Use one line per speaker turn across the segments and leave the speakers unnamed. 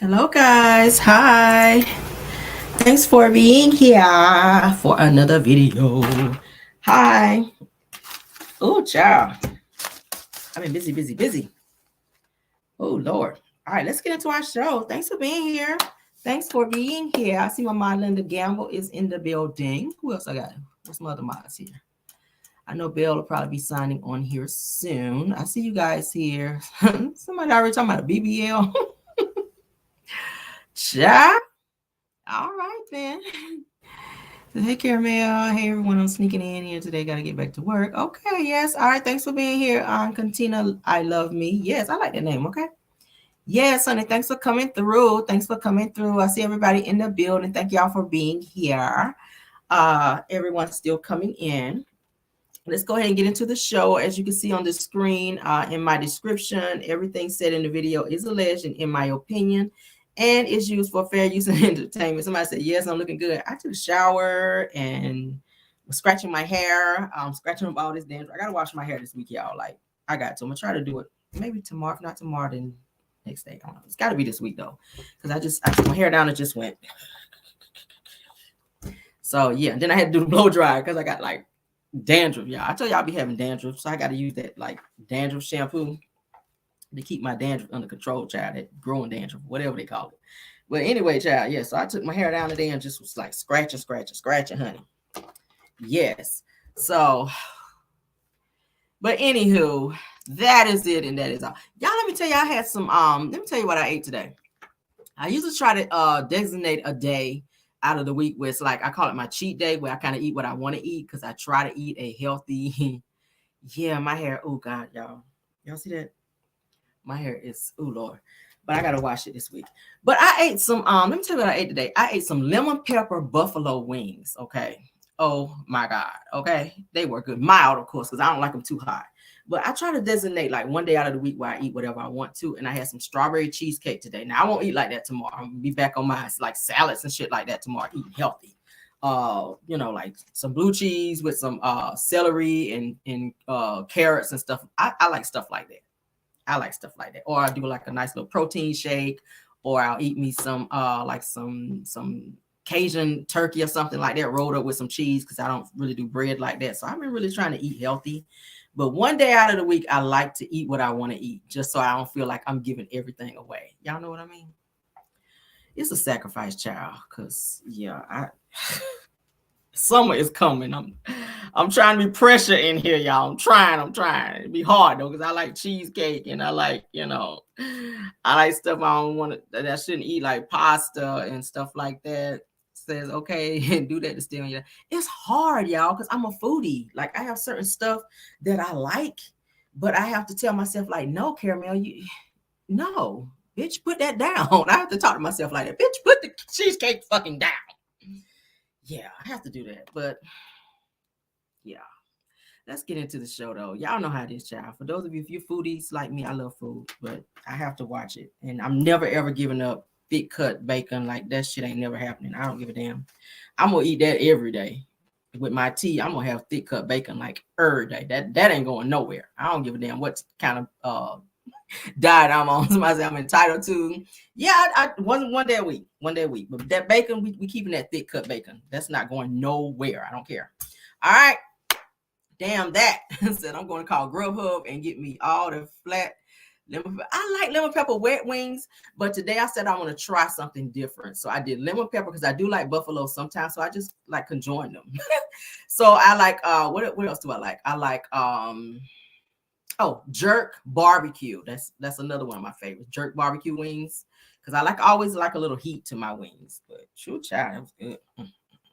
Hello, guys. Hi. Thanks for being here for another video. Hi. Oh, child. I've been busy, busy, busy. Oh, Lord. All right, let's get into our show. Thanks for being here. Thanks for being here. I see my mom, Linda Gamble, is in the building. Who else I got? What's my other mods here? I know Bill will probably be signing on here soon. I see you guys here. Somebody already talking about a BBL. Child. All right, then. Hey, Caramel. Hey, everyone. I'm sneaking in here today. Got to get back to work. Okay, yes. All right. Thanks for being here. Cantina, I love me. Yes, I like that name. Okay. Yes, honey. Thanks for coming through. Thanks for coming through. I see everybody in the building. Thank y'all for being here. Everyone's still coming in. Let's go ahead and get into the show. As you can see on the screen, in my description, everything said in the video is alleged and in my opinion, and is used for fair use and entertainment. Somebody said, yes, I'm looking good. I took a shower and was scratching my hair. Scratching up all this dandruff. I got to wash my hair this week, y'all. Like, I got to. I'm going to try to do it maybe tomorrow. If not tomorrow, then next day. I don't know. It's got to be this week, though, because I took my hair down and just went. So, yeah. And then I had to do the blow dryer because I got, like, dandruff, y'all. I tell y'all I be having dandruff, so I got to use that like dandruff shampoo to keep my dandruff under control, child. That growing dandruff, whatever they call it. But anyway, child, yeah. So I took my hair down today and just was like scratching, honey. Yes. So, but anywho, that is it, and that is all. Y'all, let me tell you, I had some. Let me tell you what I ate today. I usually try to designate a day out of the week where it's like I call it my cheat day, where I kind of eat what I want to eat because I try to eat a healthy. Yeah, my hair. Oh God, y'all see that? My hair is Lord, but I gotta wash it this week. But I ate some. Let me tell you what I ate today. I ate some lemon pepper buffalo wings. Okay. Oh my God. Okay, they were good, mild of course, because I don't like them too hot. But I try to designate like one day out of the week where I eat whatever I want to. And I had some strawberry cheesecake today. Now I won't eat like that tomorrow. I'm gonna be back on my like salads and shit like that tomorrow, eating healthy. Like some blue cheese with some celery and carrots and stuff. I like stuff like that. I like stuff like that. Or I do like a nice little protein shake, or I'll eat me some like some Cajun turkey or something like that rolled up with some cheese because I don't really do bread like that. So I've been really trying to eat healthy. But one day out of the week, I like to eat what I want to eat just so I don't feel like I'm giving everything away. Y'all know what I mean? It's a sacrifice, child, because, yeah, summer is coming. I'm trying to be pressure in here, y'all. I'm trying. It'd be hard, though, because I like cheesecake and I like, I like stuff I don't want to, that I shouldn't eat, like pasta and stuff like that. Says okay and do that to stay on you. It's hard, y'all, because I'm a foodie. Like I have certain stuff that I like, but I have to tell myself, like, no, Caramel, no, bitch, put that down. I have to talk to myself like that. Bitch, put the cheesecake fucking down. Yeah, I have to do that. But yeah. Let's get into the show though. Y'all know how it is, child. For those of you, if you're foodies like me, I love food, but I have to watch it. And I'm never ever giving up thick cut bacon. Like that shit ain't never happening. I don't give a damn. I'm gonna eat that every day. With my tea, I'm gonna have thick cut bacon like every day. That ain't going nowhere. I don't give a damn what kind of diet I'm on. Somebody say I'm entitled to. Yeah, I one day a week. But that bacon, we keeping that thick cut bacon. That's not going nowhere. I don't care. All right. Damn that. Said I'm going to call Grubhub and get me all the flat lemon. I like lemon pepper wet wings, but today I said I want to try something different. So I did lemon pepper because I do like buffalo sometimes. So I just like conjoin them. So I like what else do I like? I like jerk barbecue. That's another one of my favorites. Jerk barbecue wings. Because I always like a little heat to my wings. But shoot, child, that was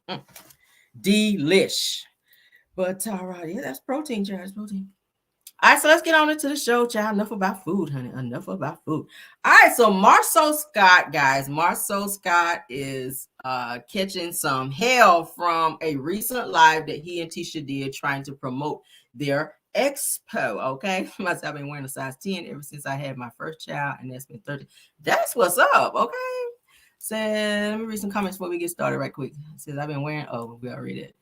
good. Delish. But all right, yeah, that's protein, child. That's protein. All right, so let's get on into the show, child. Enough about food, honey. Enough about food. All right, so Marsau Scott, guys. Marsau Scott is catching some hell from a recent live that he and Tisha did trying to promote their expo. Okay, I've been wearing a size 10 ever since I had my first child, and that's been 30. That's what's up. Okay. Said, let me read some comments before we get started right quick. Says I've been wearing, we already did.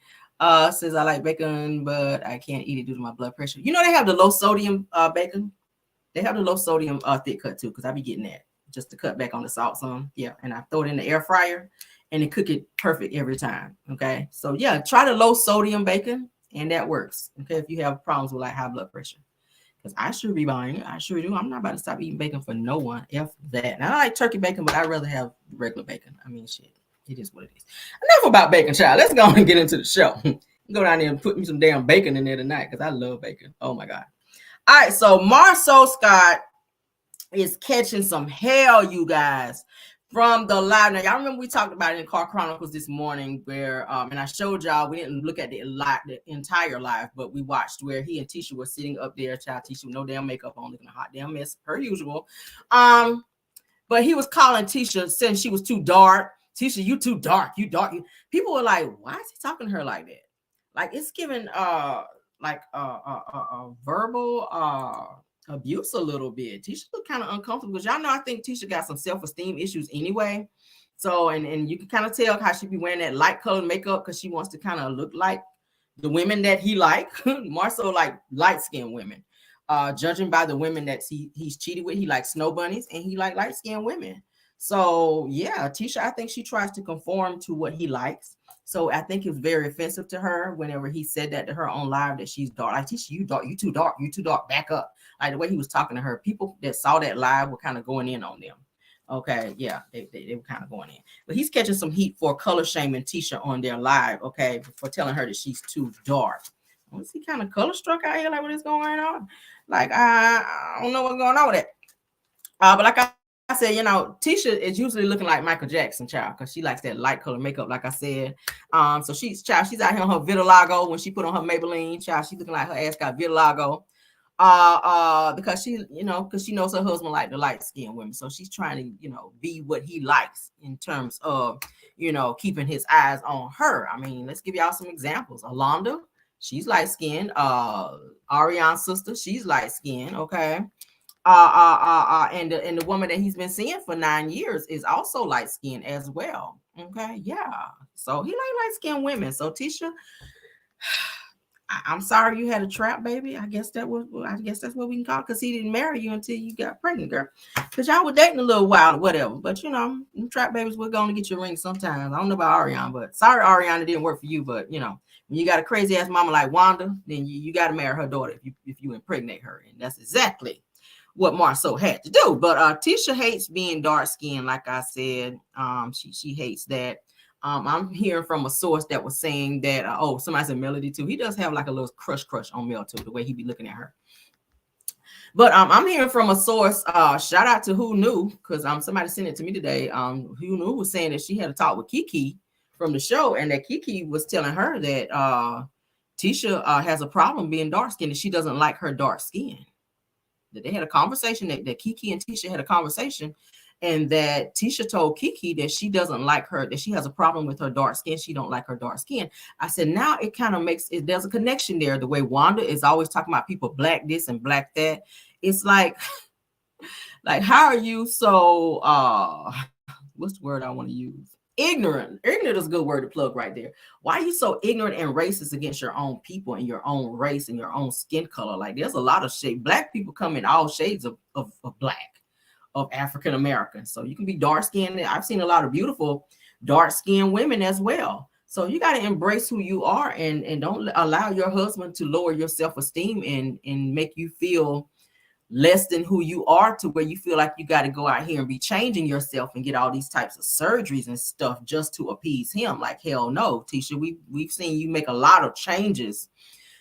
Says I like bacon, but I can't eat it due to my blood pressure. You know, they have the low sodium bacon. They have the low sodium thick cut too, because I be getting that. just to cut back on the salt some. Yeah, and I throw it in the air fryer and it cook it perfect every time. Okay, so yeah, try the low sodium bacon and that works. Okay, if you have problems with like high blood pressure. Because I should be buying it. I sure do. I'm not about to stop eating bacon for no one. F that. Now, I like turkey bacon, but I'd rather have regular bacon. I mean, shit. It is what it is. Enough about bacon, child. Let's go and get into the show. Go down there and put me some damn bacon in there tonight because I love bacon. Oh, my God. All right, so Marsau Scott is catching some hell, you guys, from the live. Now, y'all remember we talked about it in Car Chronicles this morning where, and I showed y'all, we didn't look at the entire live, but we watched where he and Tisha were sitting up there, child Tisha with no damn makeup on, looking a hot damn mess, per usual. But he was calling Tisha, saying she was too dark. Tisha, you too dark. You dark. People were like, why is he talking to her like that? Like, it's giving, verbal, abuse a little bit. Tisha look kind of uncomfortable because y'all know I think Tisha got some self-esteem issues anyway. So and you can kind of tell how she be wearing that light colored makeup because she wants to kind of look like the women that he like. Marsau like light-skinned women. Judging by the women that he's cheated with, he likes snow bunnies and he like light-skinned women. So yeah, Tisha, I think she tries to conform to what he likes. So I think it was very offensive to her whenever he said that to her on live, that she's dark. Like, Tisha, you dark, you too dark, you too dark, back up. Like the way he was talking to her, people that saw that live were kind of going in on them. Okay, yeah, they were kind of going in. But he's catching some heat for color shaming Tisha on their live, okay, for telling her that she's too dark. Was he kind of color struck out here? Like, what is going on? Like, I don't know what's going on with it. But like I said, you know, Tisha is usually looking like Michael Jackson, child, because she likes that light color makeup, like I said. So she's out here on her vitiligo. When she put on her Maybelline, child, she's looking like her ass got vitiligo. Because she knows her husband like the light-skinned women. So she's trying to, you know, be what he likes in terms of, you know, keeping his eyes on her. I mean, let's give y'all some examples. Alonda, she's light-skinned. Ariana's sister, she's light-skinned, okay. And the woman that he's been seeing for 9 years is also light-skinned as well. Okay, yeah. So he like light-skinned women. So Tisha, I'm sorry you had a trap baby. I guess that's what we can call it, because he didn't marry you until you got pregnant, girl. Because y'all were dating a little while or whatever. But you know, trap babies, we're going to get your ring sometimes. I don't know about Ariana, but sorry, Ariana, didn't work for you. But you know, when you got a crazy ass mama like Wanda, then you got to marry her daughter if you impregnate her. And that's exactly what Marsau had to do. But Tisha hates being dark skinned, like I said. She hates that. I'm hearing from a source that was saying that somebody said Melody too. He does have like a little crush on Mel too, the way he be looking at her. But I'm hearing from a source. Shout out to Who Knew, because somebody sent it to me today. Who Knew was saying that she had a talk with Kiki from the show, and that Kiki was telling her that Tisha has a problem being dark skinned, and she doesn't like her dark skin. That they had a conversation, that Kiki and Tisha had a conversation, and that Tisha told Kiki that she doesn't like her, that she has a problem with her dark skin. She don't like her dark skin. I said, now it kind of makes it, there's a connection there. The way Wanda is always talking about people black this and black that. It's like how are you so what's the word I want to use? Ignorant. Ignorant is a good word to plug right there. Why are you so ignorant and racist against your own people and your own race and your own skin color? Like, there's a lot of shade. Black people come in all shades of black, of African American. So you can be dark skinned. I've seen a lot of beautiful dark skinned women as well. So you got to embrace who you are, and don't allow your husband to lower your self-esteem and make you feel less than who you are, to where you feel like you got to go out here and be changing yourself and get all these types of surgeries and stuff just to appease him. Like, hell no, Tisha, we've seen you make a lot of changes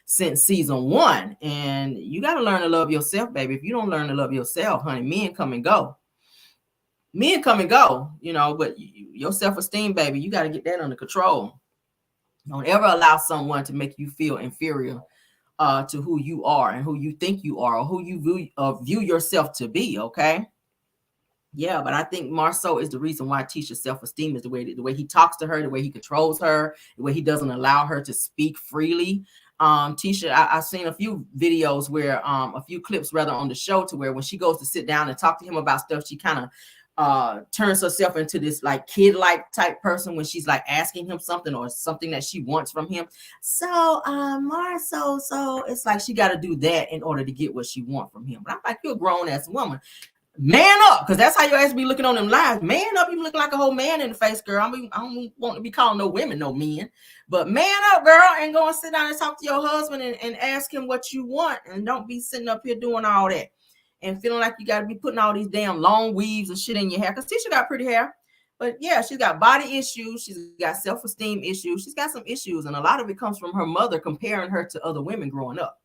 since season 1, and you got to learn to love yourself, baby. If you don't learn to love yourself, honey, men come and go, you know. But your self-esteem, baby, you got to get that under control. Don't ever allow someone to make you feel inferior to who you are and who you think you are, or who you view yourself to be. Okay. Yeah, but I think Marsau is the reason why Tisha's self-esteem is the way he talks to her, the way he controls her, the way he doesn't allow her to speak freely. Tisha, I've seen a few videos where a few clips rather on the show, to where when she goes to sit down and talk to him about stuff, she kind of turns herself into this like kid-like type person when she's like asking him something or something that she wants from him. So Marsau, so it's like she got to do that in order to get what she wants from him. But I'm like, you're a grown-ass woman. Man up, because that's how your ass be looking on them lives. Man up, you look like a whole man in the face, girl. I mean, I don't want to be calling no women no men, but man up, girl, and go and sit down and talk to your husband and ask him what you want, and don't be sitting up here doing all that and feeling like you got to be putting all these damn long weaves and shit in your hair. Because Tisha got pretty hair, but yeah, she's got body issues, she's got self-esteem issues, she's got some issues, and a lot of it comes from her mother comparing her to other women growing up.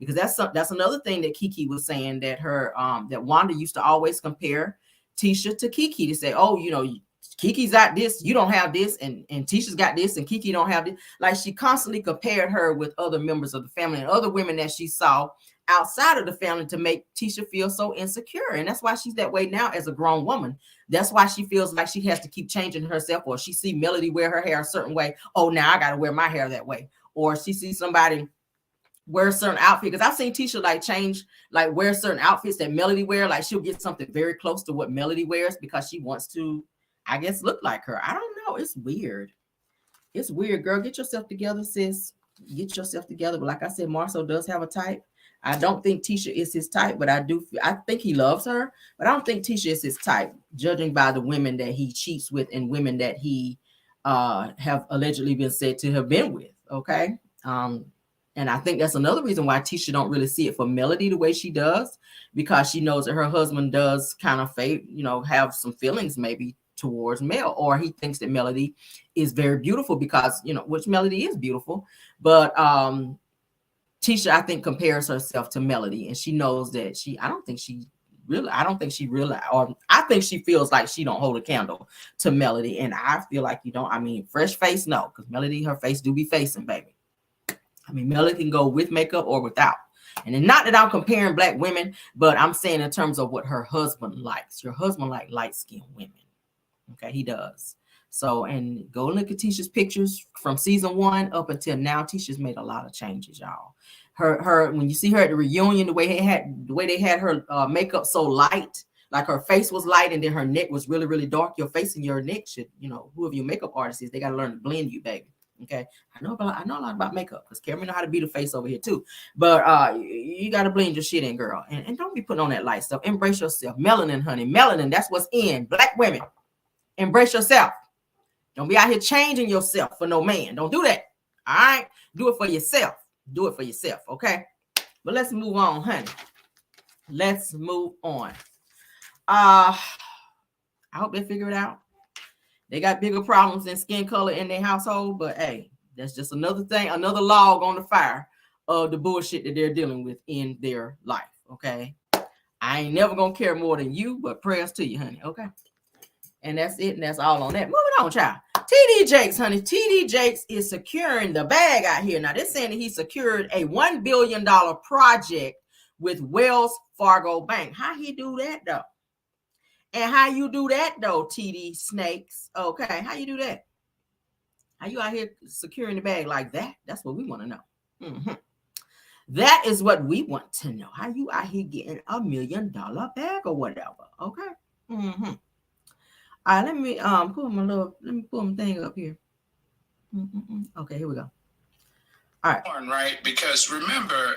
Because that's another thing that Kiki was saying, that her that Wanda used to always compare Tisha to Kiki to say, oh, you know, Kiki's got this, you don't have this, and Tisha's got this, and Kiki don't have this. Like, she constantly compared her with other members of the family and other women that she saw outside of the family to make Tisha feel so insecure. And that's why she's that way now as a grown woman. That's why she feels like she has to keep changing herself, or she see Melody wear her hair a certain way. Oh, now I got to wear my hair that way. Or she sees somebody wear a certain outfit, because I've seen Tisha like change, like wear certain outfits that Melody wear. Like, she'll get something very close to what Melody wears because she wants to, I guess, look like her. I don't know. It's weird. It's weird, girl. Get yourself together, sis. Get yourself together. But like I said, Marsau does have a type. I don't think Tisha is his type, but I think he loves her, but I don't think Tisha is his type, judging by the women that he cheats with and women that he have allegedly been said to have been with. Okay. And I think that's another reason why Tisha don't really see it for Melody the way she does, because she knows that her husband does kind of have some feelings maybe towards Mel, or he thinks that Melody is very beautiful because, which Melody is beautiful, but Tisha, I think, compares herself to Melody, and she knows that I think she feels like she don't hold a candle to Melody, and I feel like you don't. I mean, fresh face, no, because Melody, her face do be facing, baby. I mean, Melody can go with makeup or without. And then, not that I'm comparing black women, but I'm saying in terms of what her husband likes. Your husband likes light-skinned women. Okay, he does. So, and go look at Tisha's pictures from season 1 up until now. Tisha's made a lot of changes, y'all. Her when you see her at the reunion, the way they had her makeup so light, like her face was light and then her neck was really, really dark. Your face and your neck should, whoever your makeup artist is, they got to learn to blend you, baby. Okay, I know a lot about makeup because Cameron know how to beat a face over here too. But you got to blend your shit in, girl, and don't be putting on that light stuff. Embrace yourself, melanin, honey, melanin. That's what's in. Black women, embrace yourself. Don't be out here changing yourself for no man. Don't do that. All right, do it for yourself. Do it for yourself. Okay, but let's move on, honey. Let's move on. I hope they figure it out. They got bigger problems than skin color in their household, but hey, that's just another thing, another log on the fire of the bullshit that they're dealing with in their life. Okay, I ain't never gonna care more than you, but prayers to you, honey. Okay, and that's it, and that's all on that. Moving on, child. TD Jakes, honey. TD Jakes is securing the bag out here. Now, they're saying that he secured a $1 billion project with Wells Fargo Bank. How he do that though? And how you do that though, TD Snakes? Okay, how you do that? How you out here securing the bag like that? That's what we want to know. Mm-hmm. That is what we want to know. How you out here getting $1 million bag or whatever? Okay. Mm-hmm. All right, let me pull my thing up here. Okay, here we go. All right.
Right, because remember,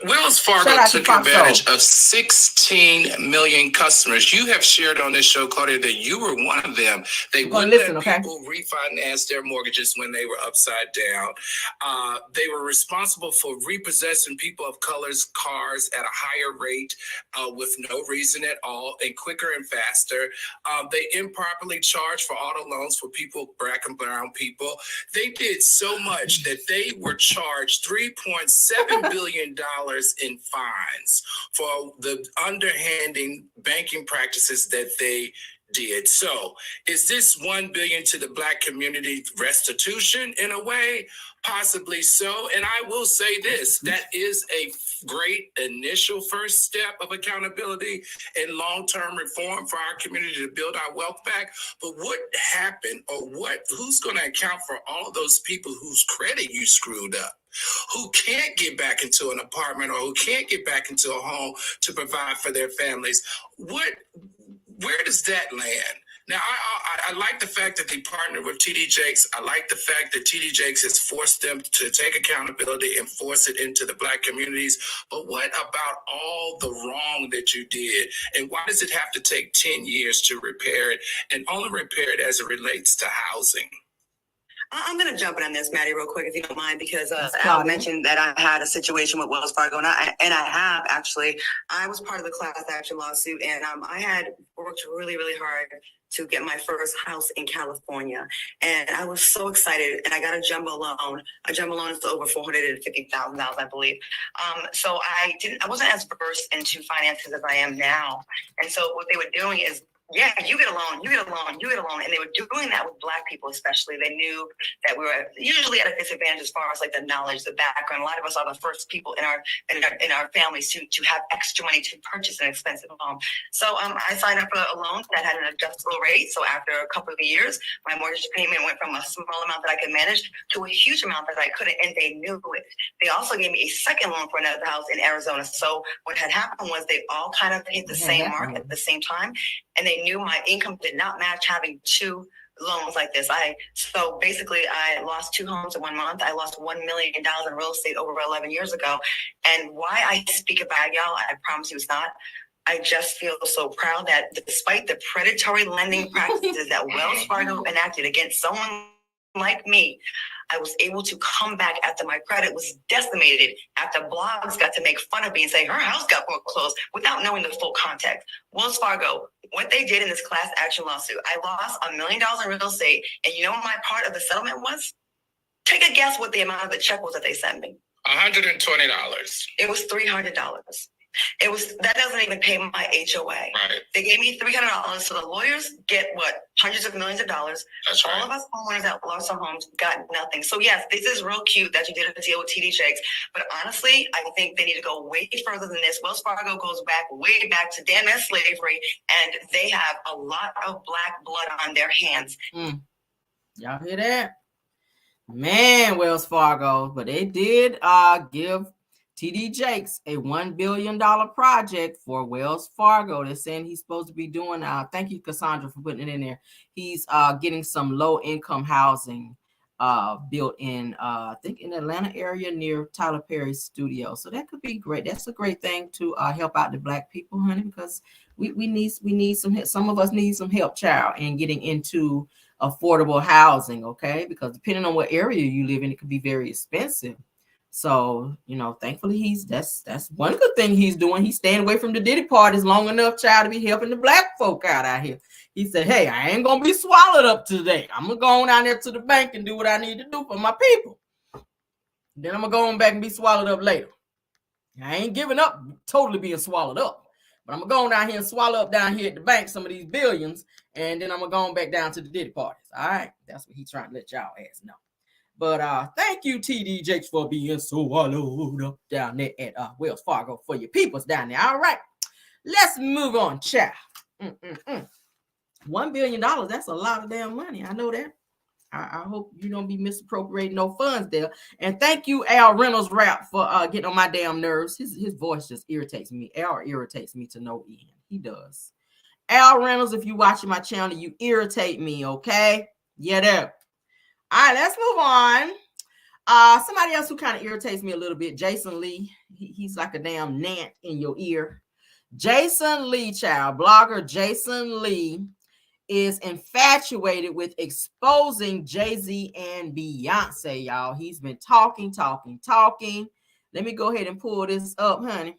Wells Fargo took advantage of 16 million customers. You have shared on this show, Claudia, that you were one of them. They wouldn't let people refinance their mortgages when they were upside down. They were responsible for repossessing people of color's cars at a higher rate with no reason at all, and quicker and faster. They improperly charged for auto loans for people, black and brown people. They did so much that they were charged $3.7 billion in fines for the underhanding banking practices that they did. So is this $1 billion to the black community restitution in a way? Possibly so. And I will say this, that is a great initial first step of accountability and long-term reform for our community to build our wealth back. But what happened, or who's going to account for all those people whose credit you screwed up, who can't get back into an apartment or who can't get back into a home to provide for their families? Where does that land? Now, I like the fact that they partnered with TD Jakes. I like the fact that TD Jakes has forced them to take accountability and force it into the Black communities. But what about all the wrong that you did? And why does it have to take 10 years to repair it, and only repair it as it relates to housing?
I'm going to jump in on this, Maddie, real quick, if you don't mind, because Al mentioned that I had a situation with Wells Fargo, and I have actually. I was part of the class action lawsuit, and I had worked really, really hard to get my first house in California, and I was so excited. And I got a jumbo loan. A jumbo loan is over $450,000, I believe. So I wasn't as versed into finances as I am now, and so what they were doing is, yeah, you get a loan, you get a loan, you get a loan. And they were doing that with Black people, especially. They knew that we were usually at a disadvantage as far as like the knowledge, the background. A lot of us are the first people in our families to have extra money to purchase an expensive home. So I signed up for a loan that had an adjustable rate. So after a couple of years, my mortgage payment went from a small amount that I could manage to a huge amount that I couldn't, and they knew it. They also gave me a second loan for another house in Arizona. So what had happened was they all kind of hit the same mark at the same time. And they knew my income did not match having two loans like this. So basically I lost 2 homes in 1 month. I lost $1 million in real estate over 11 years ago. And why I speak about y'all, I promise you it's not. I just feel so proud that despite the predatory lending practices that Wells Fargo enacted against someone like me, I was able to come back after my credit was decimated, after blogs got to make fun of me and say her house got foreclosed without knowing the full context. Wells Fargo, what they did in this class action lawsuit, I lost $1 million in real estate. And you know what my part of the settlement was? Take a guess what the amount of the check was that they sent me.
$120.
It was $300. That doesn't even pay my HOA.
Right.
They gave me $300, so the lawyers get hundreds of millions of dollars.
That's right.
All of us homeowners that lost our homes got nothing. So yes, this is real cute that you did a deal with TD Jakes, but honestly, I think they need to go way further than this. Wells Fargo goes way back to damn near slavery, and they have a lot of Black blood on their hands.
Y'all hear that? Man, Wells Fargo, but they did give TD Jakes a $1 billion project for Wells Fargo. They're saying he's supposed to be doing, thank you, Cassandra, for putting it in there. He's getting some low-income housing built in, I think, in the Atlanta area near Tyler Perry's studio. So that could be great. That's a great thing to help out the Black people, honey, because we need some help. Some of us need some help, child, in getting into affordable housing, okay? Because depending on what area you live in, it could be very expensive. So, thankfully that's one good thing he's doing. He's staying away from the Diddy parties long enough, child, to be helping the Black folk out here. He said, hey, I ain't going to be swallowed up today. I'm going to go on down there to the bank and do what I need to do for my people. Then I'm going to go on back and be swallowed up later. I ain't giving up totally being swallowed up. But I'm going to go on down here and swallow up down here at the bank some of these billions. And then I'm going to go on back down to the Diddy parties. All right. That's what he's trying to let y'all ass know. But thank you, TD Jakes, for being swallowed up down there at Wells Fargo for your peoples down there. All right, let's move on, child. $1 billion, that's a lot of damn money. I know that. I hope you don't be misappropriating no funds there. And thank you, Al Reynolds Rap, for getting on my damn nerves. His voice just irritates me. Al irritates me to no end. He does. Al Reynolds, if you watching my channel, you irritate me, okay? Yeah, there. All right, let's move on. Somebody else who kind of irritates me a little bit, Jason Lee. He's like a damn gnat in your ear. Jason Lee, child, blogger Jason Lee is infatuated with exposing Jay-Z and Beyonce, y'all. He's been talking. Let me go ahead and pull this up, honey,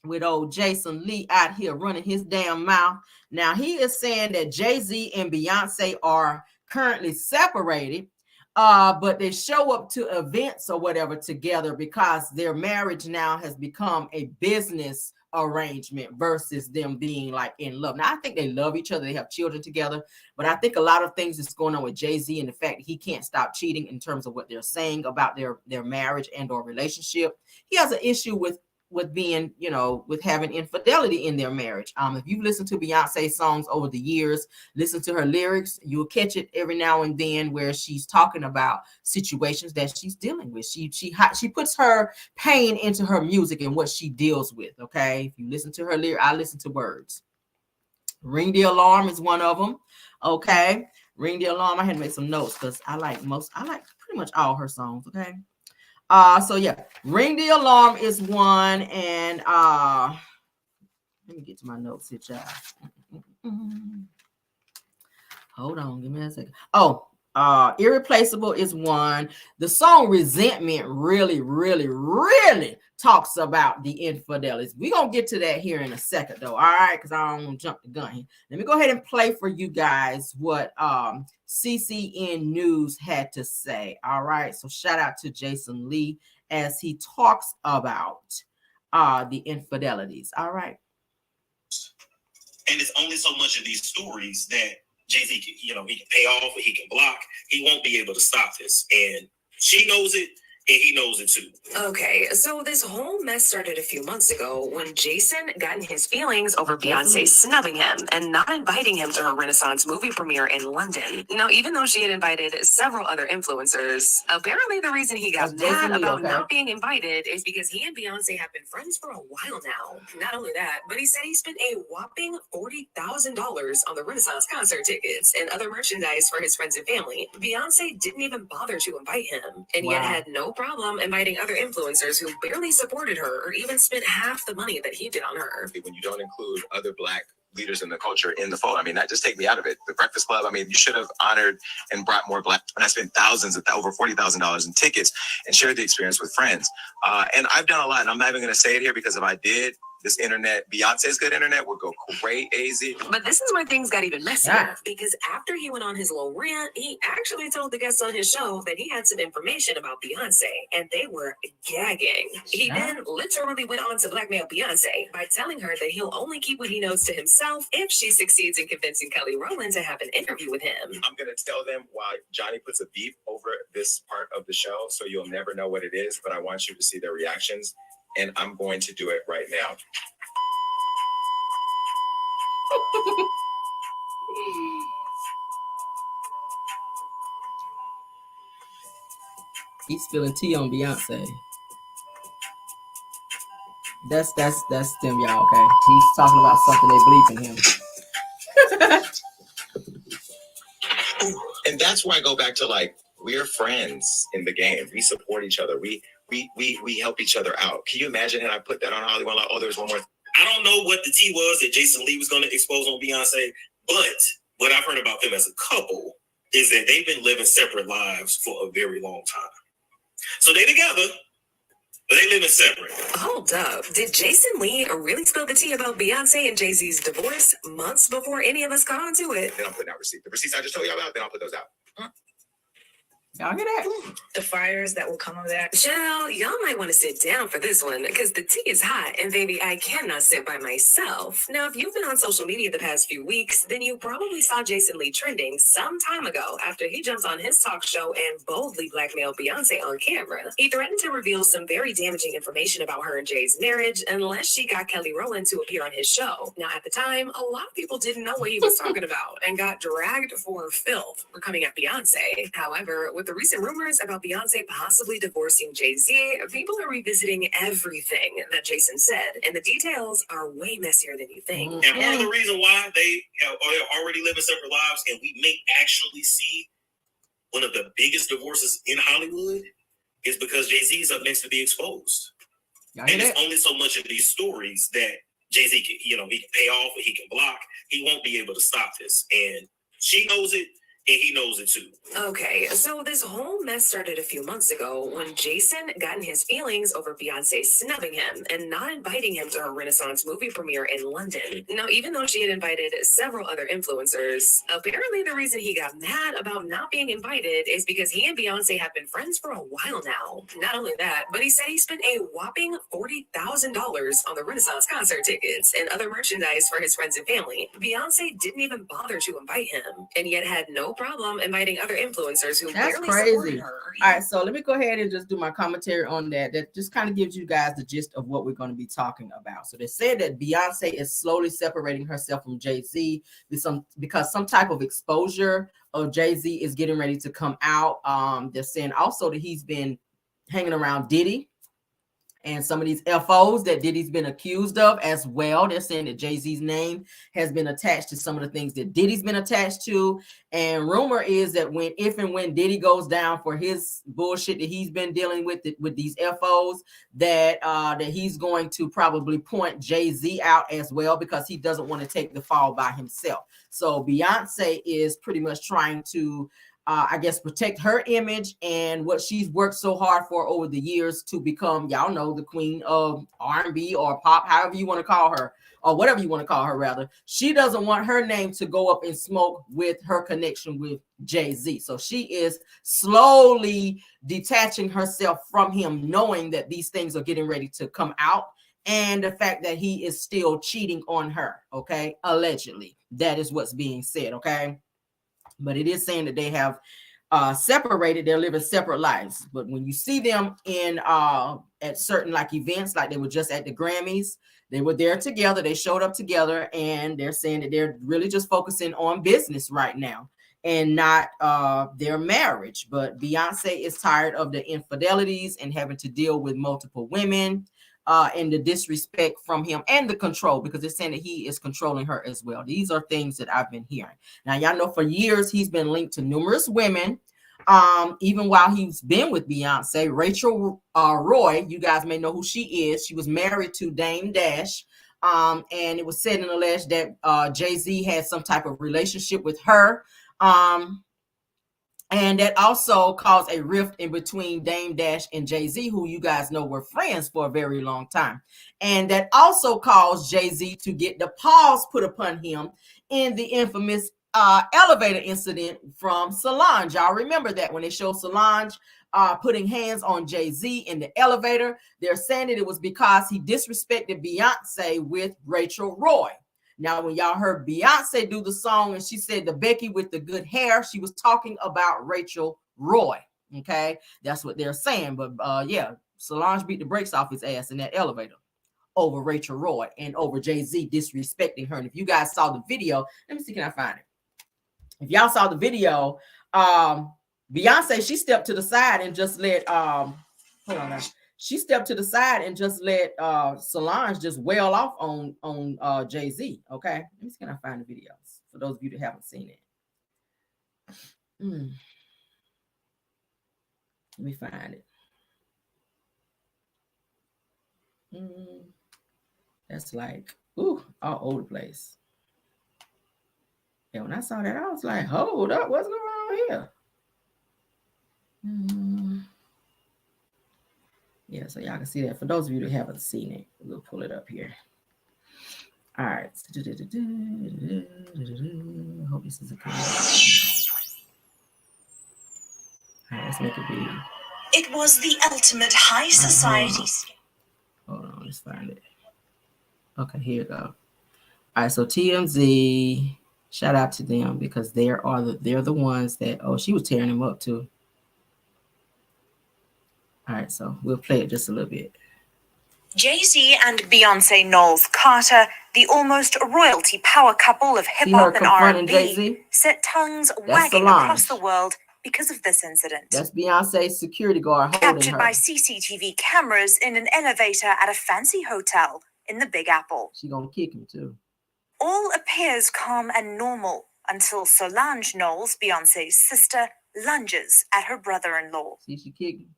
with old Jason Lee out here running his damn mouth. Now, he is saying that Jay-Z and Beyonce are currently separated, but they show up to events or whatever together because their marriage now has become a business arrangement versus them being like in love. Now, I think they love each other. They have children together, but I think a lot of things is going on with Jay-Z and the fact that he can't stop cheating in terms of what they're saying about their marriage and or relationship. He has an issue with being, with having infidelity in their marriage. If you've listened to Beyonce songs over the years, listen to her lyrics, you'll catch it every now and then where she's talking about situations that she's dealing with. She puts her pain into her music and what she deals with. Okay. If you listen to her lyric, I listen to words. Ring the Alarm is one of them. Okay. Ring the Alarm. I had to make some notes because I like pretty much all her songs. Okay. So yeah, Ring the Alarm is one. And let me get to my notes here, child. Hold on, give me a second. Oh, Irreplaceable is one. The song Resentment really talks about the infidelities. We're gonna get to that here in a second, though. All right, because I don't want to jump the gun here. Let me go ahead and play for you guys what CCN News had to say. All right, so shout out to Jason Lee as he talks about the infidelities. All right.
And it's only so much of these stories that Jay-Z can, he can pay off or he can block. He won't be able to stop this. And she knows it, and he knows it too.
Okay, so this whole mess started a few months ago when Jason got in his feelings over Beyonce snubbing him and not inviting him to her Renaissance movie premiere in London. Now, even though she had invited several other influencers, apparently the reason he got mad about not being invited is because he and Beyonce have been friends for a while now. Not only that, but he said he spent a whopping $40,000 on the Renaissance concert tickets and other merchandise for his friends and family. Beyonce didn't even bother to invite him, and yet had no problem inviting other influencers who barely supported her or even spent half the money that he did on her.
When you don't include other Black leaders in the culture in the fold, I mean, that just take me out of it. The Breakfast Club, I mean, you should have honored and brought more Black, and I spent thousands of over $40,000 in tickets and shared the experience with friends. And I've done a lot, and I'm not even going to say it here because if I did, this internet, Beyonce's good internet, would go crazy.
But this is where things got even messier, because after he went on his little rant, he actually told the guests on his show that he had some information about Beyonce, and they were gagging. He then literally went on to blackmail Beyonce by telling her that he'll only keep what he knows to himself if she succeeds in convincing Kelly Rowland to have an interview with him.
I'm going to tell them why Johnny puts a beep over this part of the show, so you'll never know what it is, but I want you to see their reactions. And I'm going to do it right now.
He's spilling tea on Beyonce. That's them, y'all. Okay, he's talking about something they bleeping him.
And that's why I go back to we're friends in the game. We support each other. We help each other out. Can you imagine had I put that on Hollywood? Like, oh, there's one more.
I don't know what the tea was that Jason Lee was going to expose on Beyonce, but what I've heard about them as a couple is that they've been living separate lives for a very long time. So they together, but they living separate.
Hold up. Did Jason Lee really spill the tea about Beyonce and Jay-Z's divorce months before any of us got onto it?
Then I'm putting out receipts. The receipts I just told you about, then I'll put those out.
Y'all hear that?
The fires that will come of that.
Child, y'all might want to sit down for this one because the tea is hot and baby, I cannot sit by myself. Now, if you've been on social media the past few weeks, then you probably saw Jason Lee trending some time ago after he jumped on his talk show and boldly blackmailed Beyonce on camera. He threatened to reveal some very damaging information about her and Jay's marriage unless she got Kelly Rowland to appear on his show. Now, at the time, a lot of people didn't know what he was talking about and got dragged for filth for coming at Beyonce. However, with the recent rumors about Beyonce possibly divorcing Jay-Z, people are revisiting everything that Jason said, and the details are way messier than you think.
And part of the reason why they're already living separate lives, and we may actually see one of the biggest divorces in Hollywood, is because Jay-Z is up next to be exposed. And it's only so much of these stories that Jay-Z can, he can pay off or he can block. He won't be able to stop this. And she knows it. And he knows it too.
Okay, so this whole mess started a few months ago when Jason got in his feelings over Beyonce snubbing him and not inviting him to her Renaissance movie premiere in London. Now, even though she had invited several other influencers, apparently the reason he got mad about not being invited is because he and Beyonce have been friends for a while now. Not only that, but he said he spent a whopping $40,000 on the Renaissance concert tickets and other merchandise for his friends and family. Beyonce didn't even bother to invite him, and yet had no problem inviting other influencers who barely supported her.
All right, so let me go ahead and just do my commentary on that. That just kind of gives you guys the gist of what we're going to be talking about. So they said that Beyonce is slowly separating herself from Jay-Z because some type of exposure of Jay-Z is getting ready to come out. They're saying also that he's been hanging around Diddy. And some of these FOs that Diddy's been accused of as well, they're saying that Jay-Z's name has been attached to some of the things that Diddy's been attached to. And rumor is that if and when Diddy goes down for his bullshit that he's been dealing with these FOs, that he's going to probably point Jay-Z out as well, because he doesn't want to take the fall by himself. So Beyonce is pretty much trying to I guess protect her image and what she's worked so hard for over the years to become, y'all know, the queen of R&B or pop, however you want to call her, or whatever you want to call her rather. She doesn't want her name to go up in smoke with her connection with Jay-Z. So she is slowly detaching herself from him, knowing that these things are getting ready to come out, and the fact that he is still cheating on her, okay? Allegedly. That is what's being said, okay? But it is saying that they have separated, they're living separate lives. But when you see them in at certain like events, like they were just at the Grammys, they were there together, they showed up together, and they're saying that they're really just focusing on business right now and not their marriage. But Beyonce is tired of the infidelities and having to deal with multiple women. And the disrespect from him and the control, because they're saying that he is controlling her as well. These are things that I've been hearing. Now, y'all know for years he's been linked to numerous women. Even while he's been with Beyonce, Rachel Roy, you guys may know who she is. She was married to Dame Dash. And it was said and alleged that Jay-Z had some type of relationship with her. And that also caused a rift in between Dame Dash and Jay-Z, who you guys know were friends for a very long time. And that also caused Jay-Z to get the pause put upon him in the infamous elevator incident from Solange. Y'all remember that when they showed Solange putting hands on Jay-Z in the elevator, they're saying that it was because he disrespected Beyonce with Rachel Roy. Now, when y'all heard Beyonce do the song and she said the Becky with the good hair, she was talking about Rachel Roy. Okay, that's what they're saying. But yeah, Solange beat the brakes off his ass in that elevator over Rachel Roy and over Jay-Z disrespecting her. And if you guys saw the video, let me see, can I find it? If y'all saw the video, Beyonce, she stepped to the side and just let hold on now. She stepped to the side and just let Solange just wail off on Jay-Z. Okay, let me see, can I find the videos for those of you that haven't seen it? Let me find it. That's like, ooh, all over the place. Yeah, when I saw that, I was like, hold up, what's going on here? Yeah, so y'all can see that. For those of you that haven't seen it, we'll pull it up here. All right. I hope this is a good one. All right, let's make it big.
It was the ultimate high society.
Hold on, let's find it. Okay, here you go. All right, so TMZ, shout out to them because they're the ones that, oh, she was tearing them up too. All right, so we'll play it just a little bit.
Jay-Z and Beyonce Knowles Carter, the almost royalty power couple of hip-hop and R&B, set tongues wagging across the world because of this incident.
That's Beyonce's security guard holding her.
Captured by CCTV cameras in an elevator at a fancy hotel in the Big Apple.
She gonna kick him too.
All appears calm and normal until Solange Knowles, Beyonce's sister, lunges at her brother-in-law.
See, she kicked him.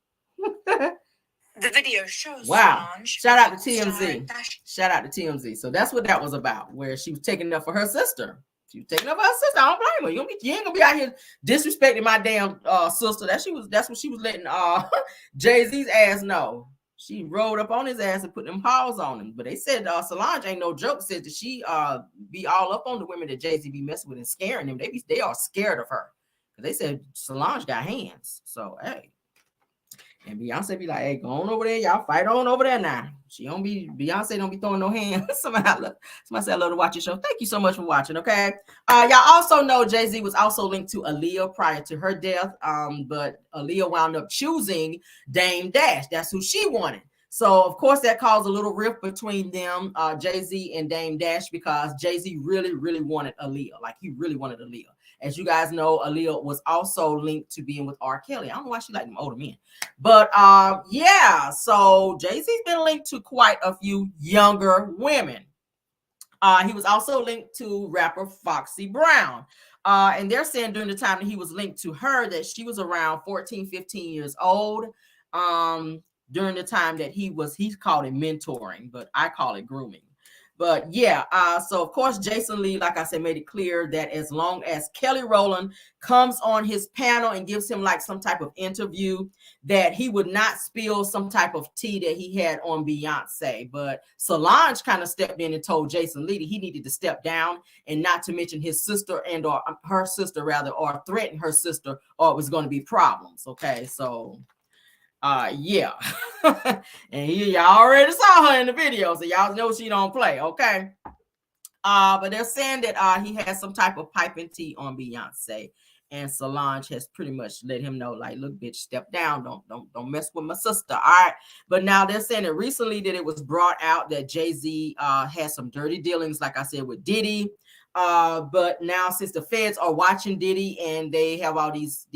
The video shows
Solange. Shout out to TMZ. Shout out to TMZ. So that's what that was about, where she was taking it up for her sister. She was taking up for her sister. I don't blame her. You ain't gonna be out here disrespecting my damn sister. That's what she was letting Jay-Z's ass know. She rolled up on his ass and put them paws on him. But they said Solange ain't no joke. Said that she be all up on the women that Jay-Z be messing with and scaring them. They are scared of her. Because they said Solange got hands. So hey. And Beyonce be like, hey, go on over there. Y'all fight on over there now. Beyonce don't be throwing no hands. Somebody said I love to watch your show. Thank you so much for watching, okay? Y'all also know Jay-Z was also linked to Aaliyah prior to her death. But Aaliyah wound up choosing Dame Dash. That's who she wanted. So, of course, that caused a little rift between them, Jay-Z and Dame Dash, because Jay-Z really, really wanted Aaliyah. Like, he really wanted Aaliyah. As you guys know, Aaliyah was also linked to being with R. Kelly. I don't know why she liked them older men. But, yeah, so Jay-Z's been linked to quite a few younger women. He was also linked to rapper Foxy Brown. And they're saying during the time that he was linked to her that she was around 14, 15 years old. During the time that he's called it mentoring, but I call it grooming. But yeah, so of course, Jason Lee, like I said, made it clear that as long as Kelly Rowland comes on his panel and gives him like some type of interview, that he would not spill some type of tea that he had on Beyonce. But Solange kind of stepped in and told Jason Lee that he needed to step down, and not to mention his sister and or her sister rather, or threaten her sister, or it was going to be problems. Okay, so yeah. And y'all already saw her in the video, so y'all know she don't play. Okay, but they're saying that he has some type of piping tea on Beyonce, and Solange has pretty much let him know, like, look, bitch, step down, don't mess with my sister. All right. But now they're saying that recently that it was brought out that Jay-Z had some dirty dealings, like I said, with Diddy. But now since the feds are watching Diddy and they have all these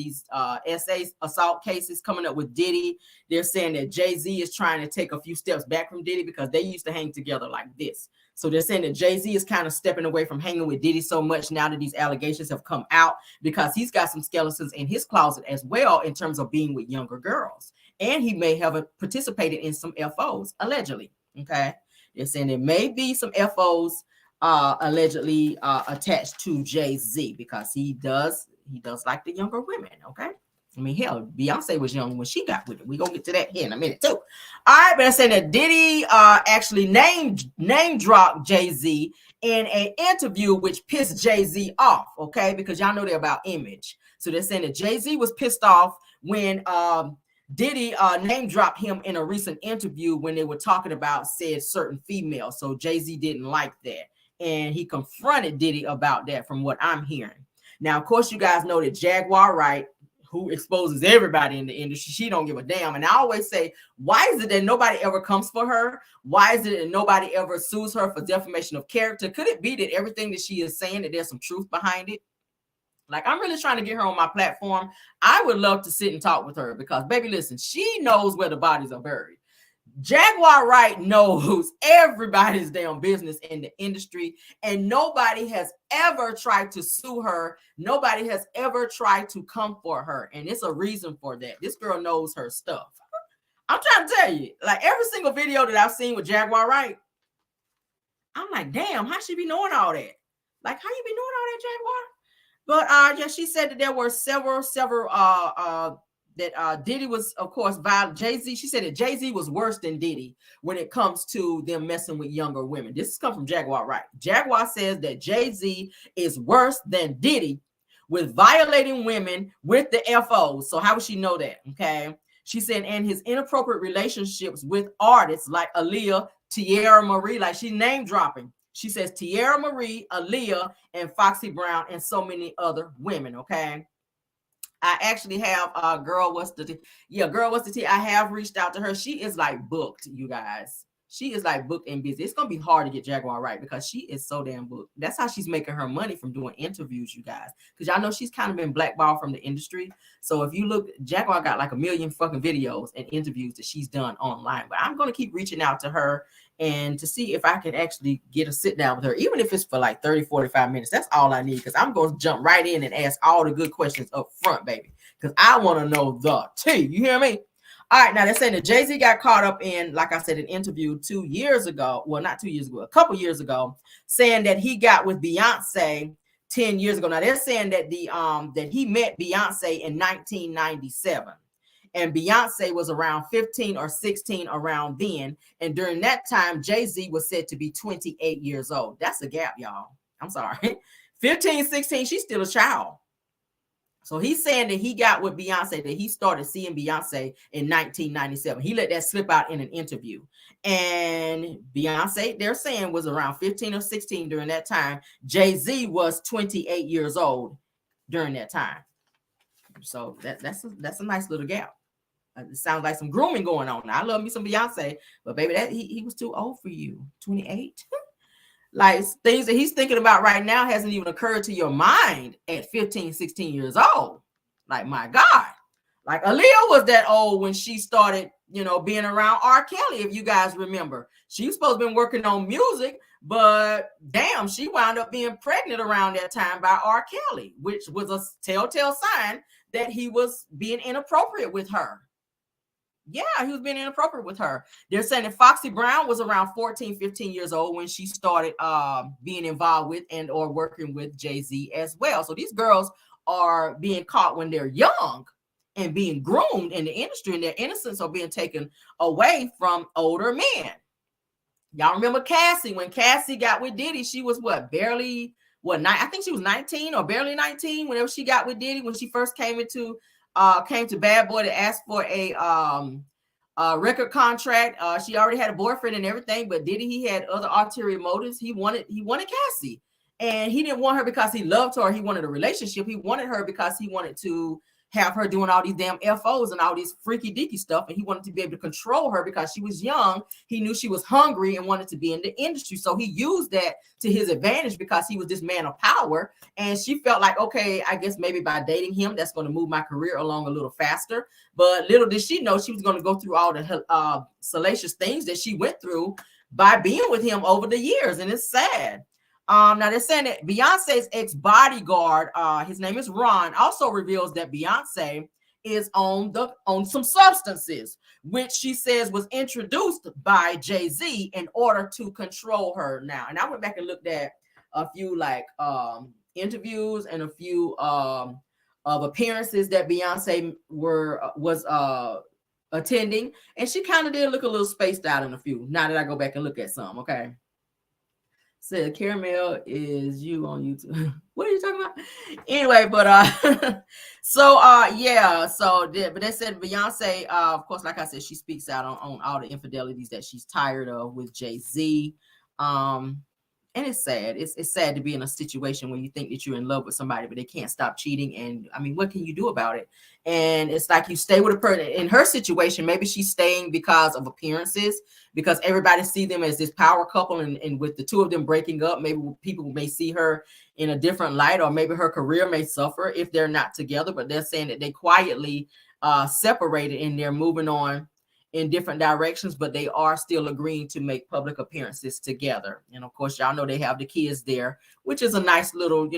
assault cases coming up with Diddy, they're saying that Jay-Z is trying to take a few steps back from Diddy, because they used to hang together like this. So they're saying that Jay-Z is kind of stepping away from hanging with Diddy so much now that these allegations have come out, because he's got some skeletons in his closet as well in terms of being with younger girls. And he may have participated in some FOs, allegedly. Okay. They're saying there may be some FOs allegedly attached to Jay-Z, because he does like the younger women. Okay, I mean, hell, Beyonce was young when she got with it. We're gonna get to that here in a minute too. All right, but I'm saying that Diddy actually name dropped Jay-Z in an interview, which pissed Jay-Z off. Okay, because y'all know they're about image. So they're saying that Jay-Z was pissed off when Diddy name dropped him in a recent interview when they were talking about said certain female. So Jay-Z didn't like that, and he confronted Diddy about that, from what I'm hearing. Now, of course, you guys know that Jaguar Wright, who exposes everybody in the industry, she don't give a damn. And I always say, why is it that nobody ever comes for her? Why is it that nobody ever sues her for defamation of character? Could it be that everything that she is saying, that there's some truth behind it? Like, I'm really trying to get her on my platform. I would love to sit and talk with her, because, baby, listen, she knows where the bodies are buried. Jaguar Wright knows everybody's damn business in the industry, and nobody has ever tried to sue her. Nobody has ever tried to come for her, and it's a reason for that. This girl knows her stuff. I'm trying to tell you, like, every single video that I've seen with Jaguar Wright, I'm like, damn, how she be knowing all that? Like, how you be knowing all that, Jaguar? But yeah, she said that there were several that Diddy was, of course, violent. Jay-Z, she said that Jay-Z was worse than Diddy when it comes to them messing with younger women. This has come from Jaguar Wright. Jaguar says that Jay-Z is worse than Diddy with violating women with the FOs. So how would she know that? Okay. She said, and his inappropriate relationships with artists like Aaliyah, Tierra Marie, like she name dropping. She says Tierra Marie, Aaliyah, and Foxy Brown, and so many other women. Okay. I actually have Girl What's the Tea? I have reached out to her. She is like booked, you guys. She is like booked and busy. It's gonna be hard to get Jaguar Wright, because she is so damn booked. That's how she's making her money, from doing interviews, you guys. Because y'all know she's kind of been blackballed from the industry. So if you look, Jaguar got like 1 million fucking videos and interviews that she's done online. But I'm gonna keep reaching out to her and to see if I can actually get a sit down with her, even if it's for like 30, 45 minutes. That's all I need, because I'm going to jump right in and ask all the good questions up front, baby, because I want to know the tea. You hear me? All right, now they're saying that Jay-Z got caught up in, like I said, an interview 2 years ago. Well, not 2 years ago, a couple years ago, saying that he got with Beyonce 10 years ago. Now they're saying that that he met Beyonce in 1997. And Beyonce was around 15 or 16 around then. And during that time, Jay-Z was said to be 28 years old. That's a gap, y'all. I'm sorry. 15, 16, she's still a child. So he's saying that he got with Beyonce, that he started seeing Beyonce in 1997. He let that slip out in an interview. And Beyonce, they're saying, was around 15 or 16 during that time. Jay-Z was 28 years old during that time. So that's a nice little gap. It sounds like some grooming going on. Now, I love me some Beyonce, but baby, that he was too old for you. 28. Like things that he's thinking about right now hasn't even occurred to your mind at 15, 16 years old. Like, my God. Like, Aaliyah was that old when she started, you know, being around R. Kelly, if you guys remember. She was supposed to be working on music, but damn, she wound up being pregnant around that time by R. Kelly, which was a telltale sign that he was being inappropriate with her. Yeah, he was being inappropriate with her. They're saying that Foxy Brown was around 14, 15 years old when she started being involved with and or working with Jay-Z as well. So these girls are being caught when they're young and being groomed in the industry, and their innocence are being taken away from older men. Y'all remember Cassie? When Cassie got with Diddy, she was what, barely, what, I think she was 19 or barely 19 whenever she got with Diddy, when she first came to Bad Boy to ask for a record contract. She already had a boyfriend and everything, but Diddy, he had other ulterior motives. He wanted Cassie, and he didn't want her because he loved her. He wanted a relationship. He wanted her because he wanted to have her doing all these damn FOs and all these freaky deaky stuff, and he wanted to be able to control her because she was young. He knew she was hungry and wanted to be in the industry, so he used that to his advantage because he was this man of power. And she felt like, okay, I guess maybe by dating him, that's going to move my career along a little faster. But little did she know she was going to go through all the salacious things that she went through by being with him over the years, and it's sad. Now they're saying that Beyonce's ex-bodyguard, his name is Ron, also reveals that Beyonce is on some substances, which she says was introduced by Jay-Z in order to control her now. And I went back and looked at a few interviews and a few of appearances that Beyonce was attending, and she kind of did look a little spaced out in a few. Now that I go back and look at some, okay. Said Caramel is you on YouTube. What are you talking about? Anyway, but but they said Beyonce, of course, like I said, she speaks out on all the infidelities that she's tired of with Jay-Z. And it's sad. It's sad to be in a situation where you think that you're in love with somebody, but they can't stop cheating. And I mean, what can you do about it? And it's like you stay with a person. In her situation, maybe she's staying because of appearances, because everybody see them as this power couple. And with the two of them breaking up, maybe people may see her in a different light, or maybe her career may suffer if they're not together. But they're saying that they quietly separated and they're moving on in different directions, but they are still agreeing to make public appearances together. And of course, y'all know they have the kids there, which is a nice little,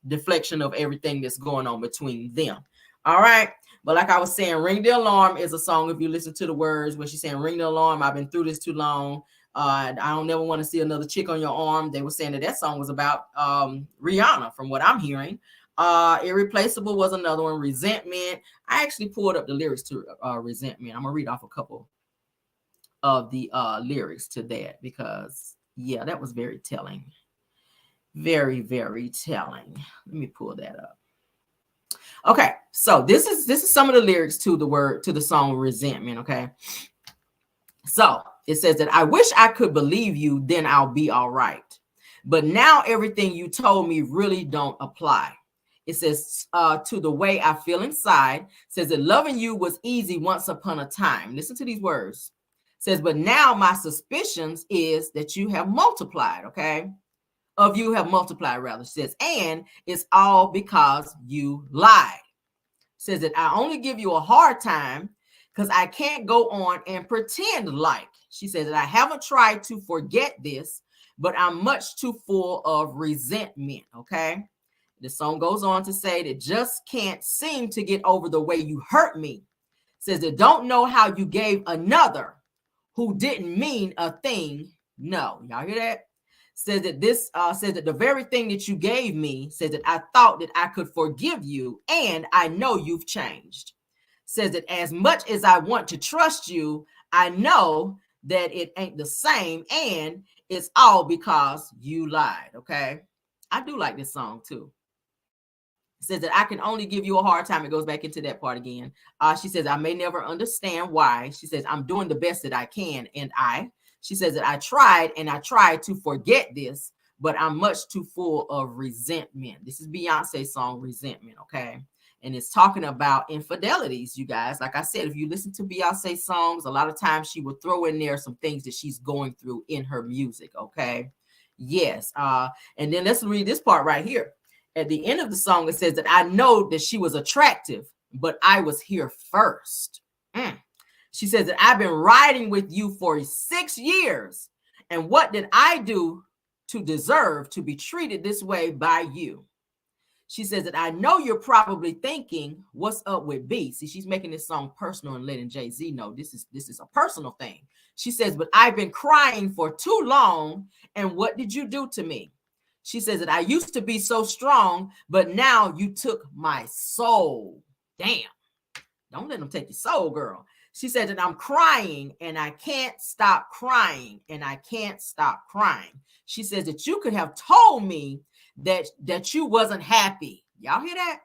deflection of everything that's going on between them. All right. But like I was saying, Ring the Alarm is a song, if you listen to the words, where she's saying, ring the alarm, I've been through this too long. I don't never want to see another chick on your arm. They were saying that song was about Rihanna, from what I'm hearing. Irreplaceable was another one. Resentment. I actually pulled up the lyrics to Resentment. I'm gonna read off a couple of the lyrics to that, because yeah, that was very telling. Very, very telling. Let me pull that up. Okay, so this is some of the lyrics to the song Resentment. Okay, so it says that I wish I could believe you, then I'll be all right. But now everything you told me really don't apply. It says, to the way I feel inside, says that loving you was easy once upon a time. Listen to these words. It says, but now my suspicions is that you have multiplied, okay? Of you have multiplied, rather. It says, and it's all because you lied. It says that I only give you a hard time because I can't go on and pretend like. She says that I haven't tried to forget this, but I'm much too full of resentment, okay? The song goes on to say that just can't seem to get over the way you hurt me. Says that don't know how you gave another who didn't mean a thing. No, y'all hear that? Says that this says that the very thing that you gave me, says that I thought that I could forgive you, and I know you've changed. Says that as much as I want to trust you, I know that it ain't the same, and it's all because you lied. Okay, I do like this song too. Says that I can only give you a hard time. It goes back into that part again. She says, I may never understand why. She says, I'm doing the best that I can. And she says that I tried to forget this, but I'm much too full of resentment. This is Beyonce's song, Resentment, okay? And it's talking about infidelities, you guys. Like I said, if you listen to Beyonce songs, a lot of times she will throw in there some things that she's going through in her music, okay? Yes. And then let's read this part right here. At the end of the song, it says that I know that she was attractive, but I was here first. She says that I've been riding with you for 6 years. And what did I do to deserve to be treated this way by you? She says that I know you're probably thinking, what's up with B? See, she's making this song personal and letting Jay-Z know this is a personal thing. She says, but I've been crying for too long. And what did you do to me? She says that I used to be so strong, but now you took my soul. Damn. Don't let them take your soul, girl. She said that I'm crying and I can't stop crying and I can't stop crying. She says that you could have told me that you wasn't happy. Y'all hear that?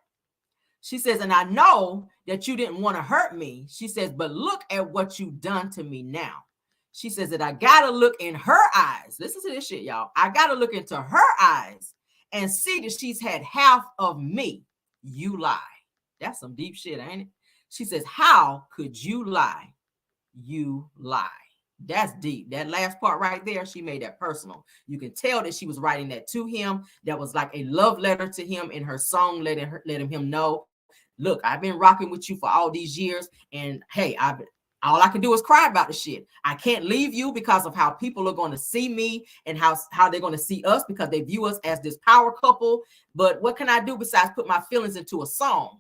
She says, and I know that you didn't want to hurt me. She says, but look at what you've done to me now. She says that I got to look in her eyes. Listen to this shit, y'all. I got to look into her eyes and see that she's had half of me. You lie. That's some deep shit, ain't it? She says, how could you lie? You lie. That's deep. That last part right there, she made that personal. You can tell that she was writing that to him. That was like a love letter to him in her song, letting him know, look, I've been rocking with you for all these years. And hey, all I can do is cry about the shit. I can't leave you because of how people are going to see me and how they're going to see us because they view us as this power couple. But what can I do besides put my feelings into a song?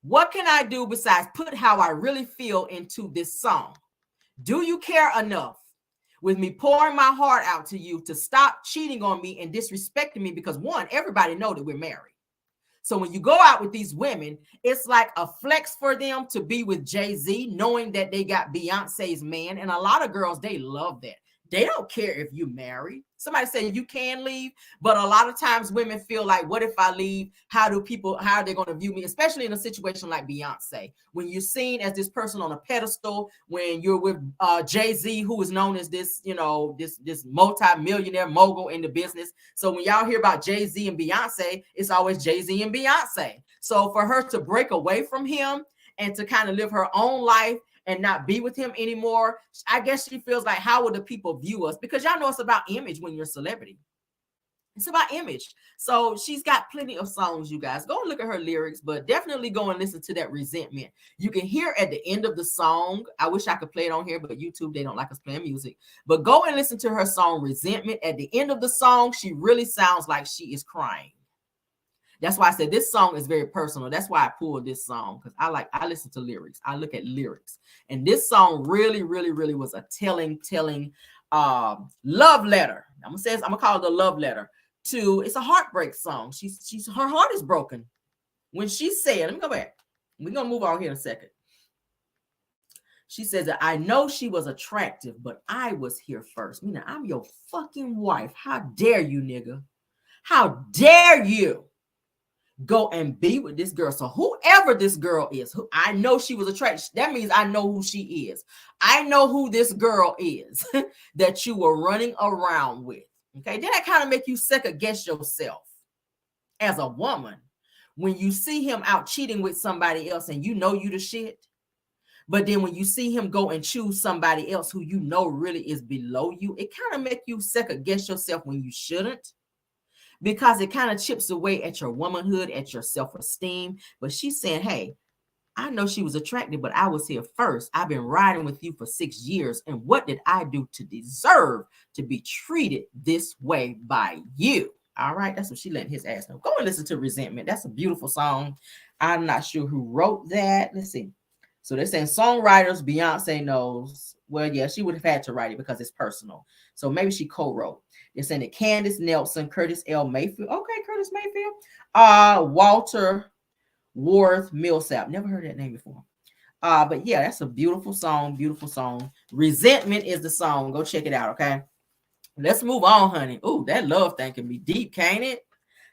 What can I do besides put how I really feel into this song? Do you care enough with me pouring my heart out to you to stop cheating on me and disrespecting me? Because one, everybody know that we're married. So when you go out with these women, it's like a flex for them to be with Jay-Z, knowing that they got Beyonce's man. And a lot of girls, they love that. They don't care if you marry. Somebody said you can leave, but a lot of times women feel like, what if I leave? How are they going to view me? Especially in a situation like Beyonce, when you're seen as this person on a pedestal, when you're with Jay-Z, who is known as this, this multi-millionaire mogul in the business. So when y'all hear about Jay-Z and Beyonce, it's always Jay-Z and Beyonce. So for her to break away from him and to kind of live her own life and not be with him anymore, I guess she feels like, how will the people view us? Because y'all know it's about image when you're a celebrity. It's about image. So she's got plenty of songs, you guys. Go and look at her lyrics, but definitely go and listen to that Resentment. You can hear at the end of the song, I wish I could play it on here, but YouTube, they don't like us playing music. But go and listen to her song, Resentment. At the end of the song, she really sounds like she is crying. That's why I said this song is very personal. That's why I pulled this song, because I listen to lyrics. I look at lyrics. And this song really, really, really was a telling love letter. I'm gonna call it a love letter to, it's a heartbreak song. Her heart is broken. When she said, let me go back. We're gonna move on here in a second. She says that I know she was attractive, but I was here first. Meaning I'm your fucking wife. How dare you, nigga? How dare you go and be with this girl? So whoever this girl is, who I know she was attracted, that means I know who she is. I know who this girl is that you were running around with. Okay, then that kind of make you second guess yourself as a woman when you see him out cheating with somebody else and you know you the shit. But then when you see him go and choose somebody else who you know really is below you, it kind of make you second guess yourself when you shouldn't. Because it kind of chips away at your womanhood, at your self-esteem. But she's saying, hey, I know she was attractive, but I was here first. I've been riding with you for 6 years. And what did I do to deserve to be treated this way by you? All right, that's what she letting his ass know. Go and listen to Resentment. That's a beautiful song. I'm not sure who wrote that. Let's see. So they're saying songwriters, Beyonce knows. Well, yeah, she would have had to write it because it's personal. So maybe she co-wrote. They're saying that Candace Nelson, Curtis L. Mayfield. Okay, Curtis Mayfield. Walter Worth Millsap. Never heard that name before. But yeah, that's a beautiful song. Beautiful song. Resentment is the song. Go check it out, okay? Let's move on, honey. Ooh, that love thing can be deep, can't it?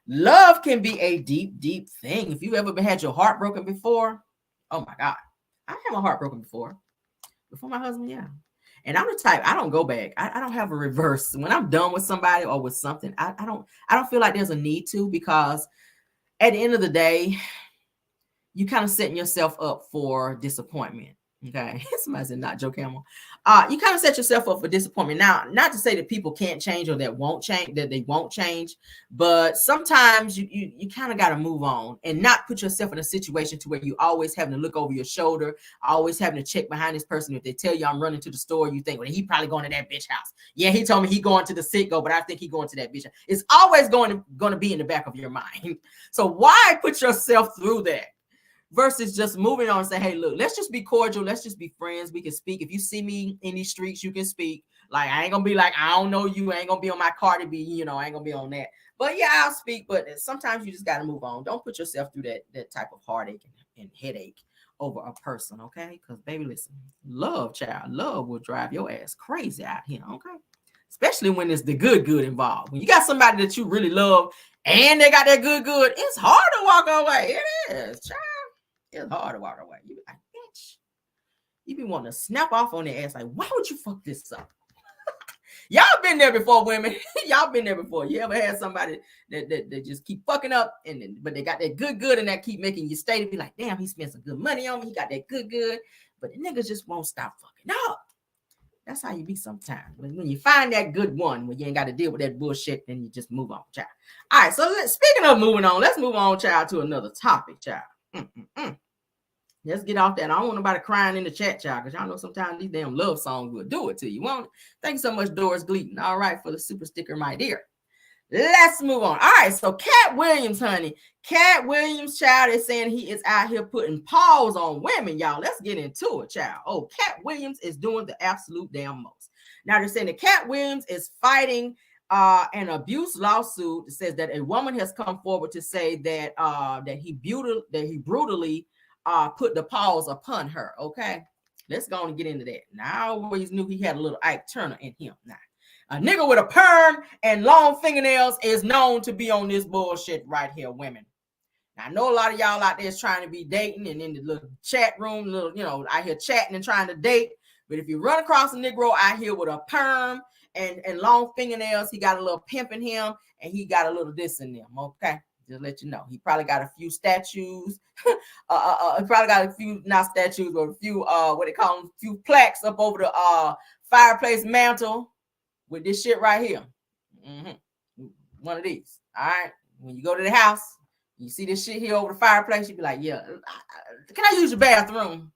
Love can be a deep, deep thing. If you've ever had your heart broken before, oh my God. I had my heart broken before my husband, yeah. And I'm the type, I don't go back. I don't have a reverse. When I'm done with somebody or with something, I don't feel like there's a need to, because at the end of the day, you kind of setting yourself up for disappointment. Okay, somebody said not Joe Camel. You kind of set yourself up for disappointment. Now, not to say that people can't change or that they won't change, but sometimes you kind of got to move on and not put yourself in a situation to where you always having to look over your shoulder, always having to check behind this person. If they tell you I'm running to the store, you think, well, he probably going to that bitch house. Yeah, he told me he going to the Citgo, but I think he going to that bitch house. It's always going to be in the back of your mind. So why put yourself through that? Versus just moving on and say, hey, look, let's just be cordial. Let's just be friends. We can speak. If you see me in these streets, you can speak. Like, I ain't going to be like, I don't know you. I ain't going to be on my Cardi B. You know, I ain't going to be on that. But yeah, I'll speak. But sometimes you just got to move on. Don't put yourself through that type of heartache and headache over a person, okay? Because, baby, listen, love will drive your ass crazy out here, okay? Especially when it's the good involved. When you got somebody that you really love and they got that good, it's hard to walk away. It is, child. It's hard to walk away. You be like, bitch. You be wanting to snap off on their ass. Like, why would you fuck this up? Y'all been there before, women. Y'all been there before. You ever had somebody that just keep fucking up, but they got that good and that keep making you stay to be like, damn, he spent some good money on me. He got that good, but the niggas just won't stop fucking up. That's how you be sometimes. When you find that good one, when you ain't got to deal with that bullshit, then you just move on, child. All right, so speaking of moving on, let's move on, child, to another topic, child. Let's get off that. I don't want nobody crying in the chat, child, because y'all know sometimes these damn love songs will do it to you, won't it? Thank you so much, Doris Gleaton. All right, for the super sticker, my dear. Let's move on. All right, so Katt Williams, honey. Katt Williams, child, is saying he is out here putting paws on women, y'all. Let's get into it, child. Oh, Katt Williams is doing the absolute damn most. Now, they're saying that Katt Williams is fighting an abuse lawsuit that says that a woman has come forward to say that he brutally put the paws upon her. Okay, let's go and get into that. Now, I always knew he had a little Ike Turner in him. Now, a nigga with a perm and long fingernails is known to be on this bullshit right here, women. Now, I know a lot of y'all out there is trying to be dating and in the little chat room, out here chatting and trying to date. But if you run across a Negro out here with a perm and long fingernails, he got a little pimp in him and he got a little this in them. Okay. Just let you know, he probably got a few statues. He probably got a few, not statues, but a few what they call them, few plaques up over the fireplace mantle with this shit right here. One of these. All right. When you go to the house, you see this shit here over the fireplace, you be like, yeah, can I use your bathroom?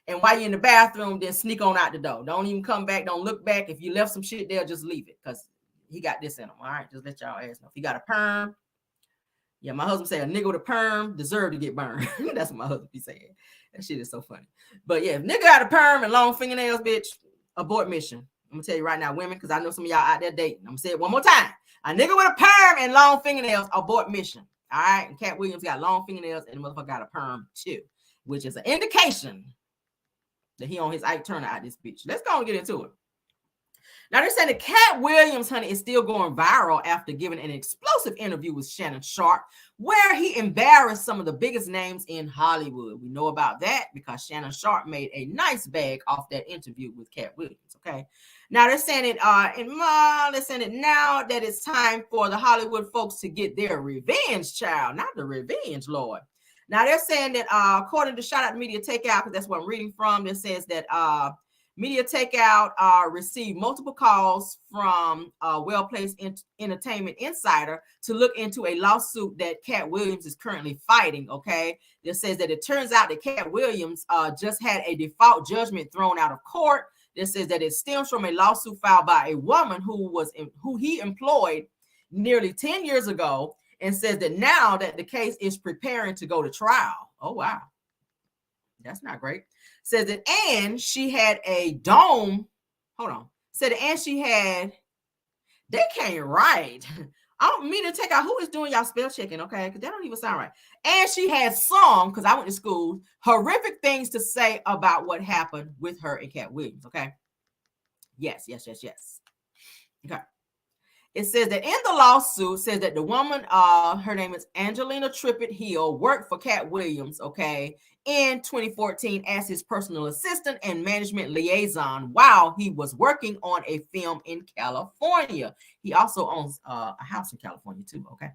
And while you're in the bathroom, then sneak on out the door. Don't even come back. Don't look back. If you left some shit there, just leave it because he got this in him. All right. Just let y'all ass know. If he got a perm. Yeah, my husband said a nigga with a perm deserve to get burned. That's what my husband be saying. That shit is so funny. But yeah, if nigga got a perm and long fingernails, bitch, abort mission. I'm gonna tell you right now, women, because I know some of y'all out there dating. I'm gonna say it one more time. A nigga with a perm and long fingernails, abort mission. All right. And Katt Williams got long fingernails and the motherfucker got a perm too, which is an indication that he on his Ike Turner out this bitch. Let's go and get into it. Now, they're saying that Katt Williams, honey, is still going viral after giving an explosive interview with Shannon Sharpe, where he embarrassed some of the biggest names in Hollywood. We know about that because Shannon Sharpe made a nice bag off that interview with Katt Williams, okay? Now, they're saying it, they're saying it now that it's time for the Hollywood folks to get their revenge, child, not the revenge, Lord. Now, they're saying that, according to Shout Out to Media Takeout, because that's what I'm reading from, it says that Media Takeout received multiple calls from Well Placed Entertainment Insider to look into a lawsuit that Katt Williams is currently fighting, okay? It says that it turns out that Katt Williams just had a default judgment thrown out of court. This says that it stems from a lawsuit filed by a woman who he employed nearly 10 years ago, and says that now that the case is preparing to go to trial. Oh, wow. That's not great. Says that, and she had a dome. Hold on. Said, and she had, they can't write. I don't mean to take out who is doing y'all spell checking, okay? Because that don't even sound right. And she had some, because I went to school, horrific things to say about what happened with her and Katt Williams, okay? Yes. Okay. It says that in the lawsuit, says that the woman, her name is Angelina Trippett Hill, worked for Katt Williams, okay, in 2014 as his personal assistant and management liaison while he was working on a film in California. He also owns a house in California too, okay?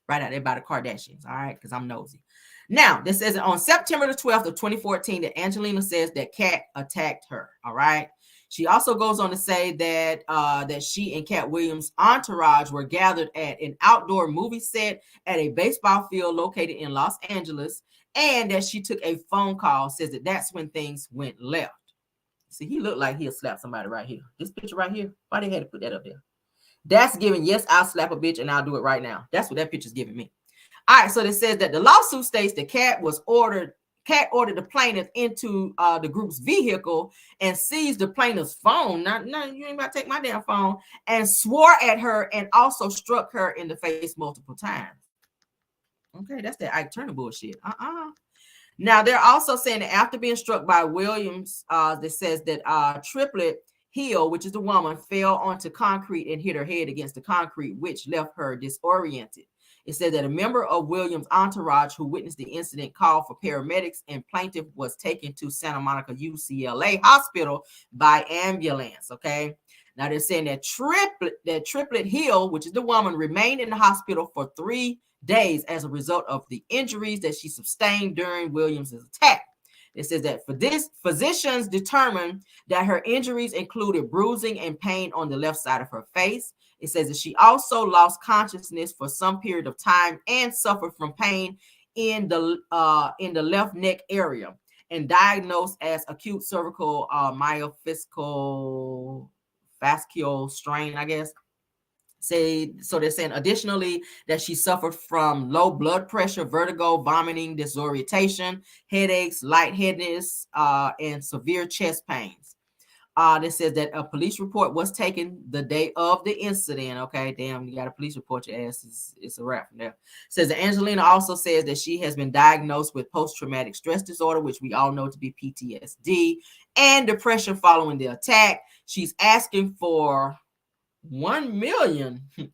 right out there by the Kardashians. All right, because I'm nosy. Now, this says on September the 12th of 2014 that Angelina says that Katt attacked her. All right. She also goes on to say that that she and Katt Williams' entourage were gathered at an outdoor movie set at a baseball field located in Los Angeles, and that she took a phone call, says that that's when things went left. See, he looked like he'll slap somebody right here. This picture right here, why they had to put that up there? That's giving, yes, I'll slap a bitch and I'll do it right now. That's what that picture's giving me. All right, so it says that the lawsuit states that Katt ordered the plaintiff into the group's vehicle and seized the plaintiff's phone. No, you ain't about to take my damn phone. And swore at her and also struck her in the face multiple times. Okay, that's that Ike Turner bullshit. Now, they're also saying that after being struck by Williams, that says that Triplet Hill, which is the woman, fell onto concrete and hit her head against the concrete, which left her disoriented. It said that a member of Williams' entourage who witnessed the incident called for paramedics, and plaintiff was taken to Santa Monica UCLA hospital by ambulance. Okay. Now they're saying that Triplet Hill, which is the woman, remained in the hospital for 3 days as a result of the injuries that she sustained during Williams' attack. It says that for this, physicians determined that her injuries included bruising and pain on the left side of her face. It says that she also lost consciousness for some period of time and suffered from pain in the left neck area, and diagnosed as acute cervical myofascial strain, I guess. So they're saying additionally that she suffered from low blood pressure, vertigo, vomiting, disorientation, headaches, lightheadedness, and severe chest pains. This says that a police report was taken the day of the incident. Okay, damn, you got a police report, your ass it's a wrap from there. It says that Angelina also says that she has been diagnosed with post-traumatic stress disorder, which we all know to be PTSD, and depression following the attack. She's asking for $1 million in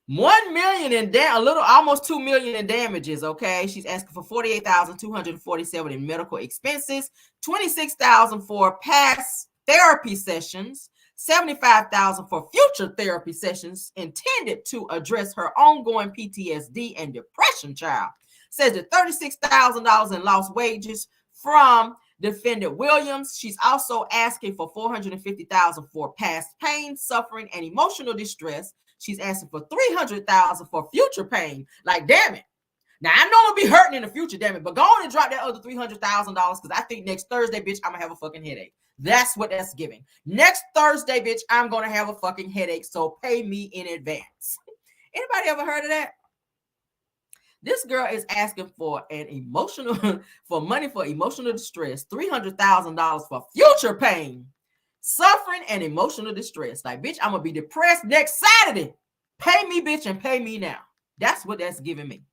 almost $2 million in damages. Okay, she's asking for $48,247 in medical expenses, $26,000 for past therapy sessions, $75,000 for future therapy sessions intended to address her ongoing PTSD and depression. Child says that $36,000 in lost wages from defendant Williams. She's also asking for $450,000 for past pain, suffering, and emotional distress. She's asking for $300,000 for future pain. Like, damn it. Now, I know I'll be hurting in the future, damn it, but go on and drop that other $300,000 because I think next Thursday, bitch, I'm going to have a fucking headache. That's what that's giving. Next Thursday, bitch, I'm going to have a fucking headache, so pay me in advance. Anybody ever heard of that? This girl is asking for money for emotional distress, $300,000 for future pain, suffering, and emotional distress. Like, bitch, I'm going to be depressed next Saturday. Pay me, bitch, and pay me now. That's what that's giving me.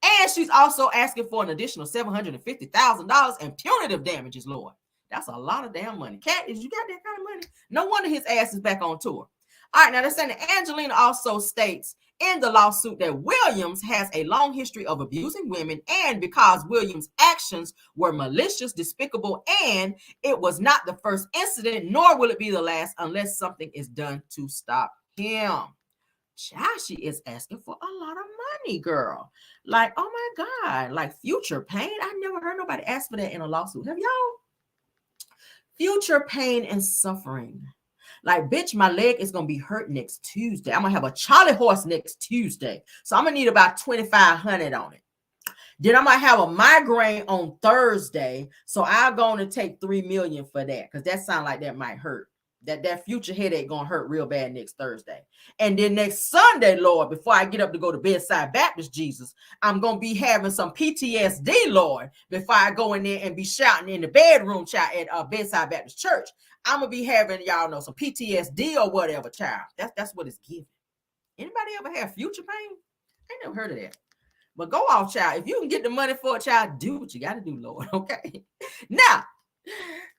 And she's also asking for an additional $750,000 in punitive damages, Lord. That's a lot of damn money. Katt, is you got that kind of money? No wonder his ass is back on tour. All right, now they're saying that Angelina also states in the lawsuit that Williams has a long history of abusing women, and because Williams' actions were malicious, despicable, and it was not the first incident, nor will it be the last unless something is done to stop him. She is asking for a lot of money, girl. Like, oh my God, like future pain. I never heard nobody ask for that in a lawsuit. Have y'all? Future pain and suffering. Like, bitch, my leg is going to be hurt next Tuesday. I'm going to have a Charlie horse next Tuesday. So I'm going to need about $2,500 on it. Then I might have a migraine on Thursday. So I'm going to take $3 million for that because that sounds like that might hurt. That future headache going to hurt real bad next Thursday. And then next Sunday, Lord, before I get up to go to Bedside Baptist Jesus, I'm going to be having some PTSD, Lord, before I go in there and be shouting in the bedroom, child, at Bedside Baptist Church. I'm going to be having, y'all know, some PTSD or whatever, child. That's what it's giving. Anybody ever have future pain? I ain't never heard of that. But go off, child. If you can get the money for it, child, do what you got to do, Lord, okay? Now,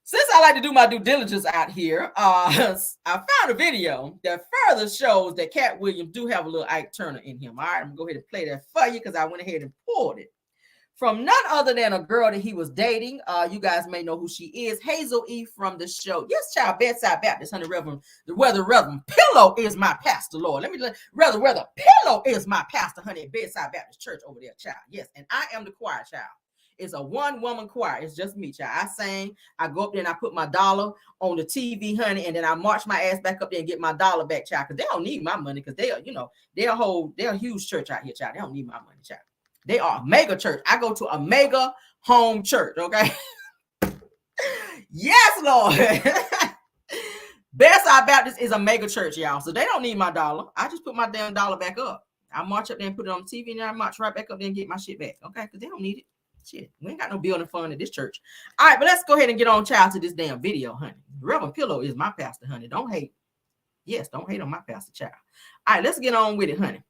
since I like to do my due diligence out here, I found a video that further shows that Katt Williams do have a little Ike Turner in him. All right, I'm going to go ahead and play that for you because I went ahead and pulled it from none other than a girl that he was dating. You guys may know who she is, Hazel E. from the show. Yes, child, Bedside Baptist, honey, Reverend Pillow is my pastor, Lord. Rather Pillow is my pastor, honey, at Bedside Baptist Church over there, child. Yes, and I am the choir, child. It's a one-woman choir. It's just me, child. I sing. I go up there and I put my dollar on the TV, honey, and then I march my ass back up there and get my dollar back, child, because they don't need my money, because they're a huge church out here, child. They don't need my money, child. They are a mega church. I go to a mega home church, okay? Yes, Lord. Bedside Baptist is a mega church, y'all, so they don't need my dollar. I just put my damn dollar back up. I march up there and put it on the TV, and then I march right back up there and get my shit back, okay? Because they don't need it. Shit, we ain't got no building fund at this church. All right, but let's go ahead and get on, child, to this damn video, honey. Reverend Pillow is my pastor, honey. Don't hate. Yes, don't hate on my pastor, child. All right, let's get on with it, honey.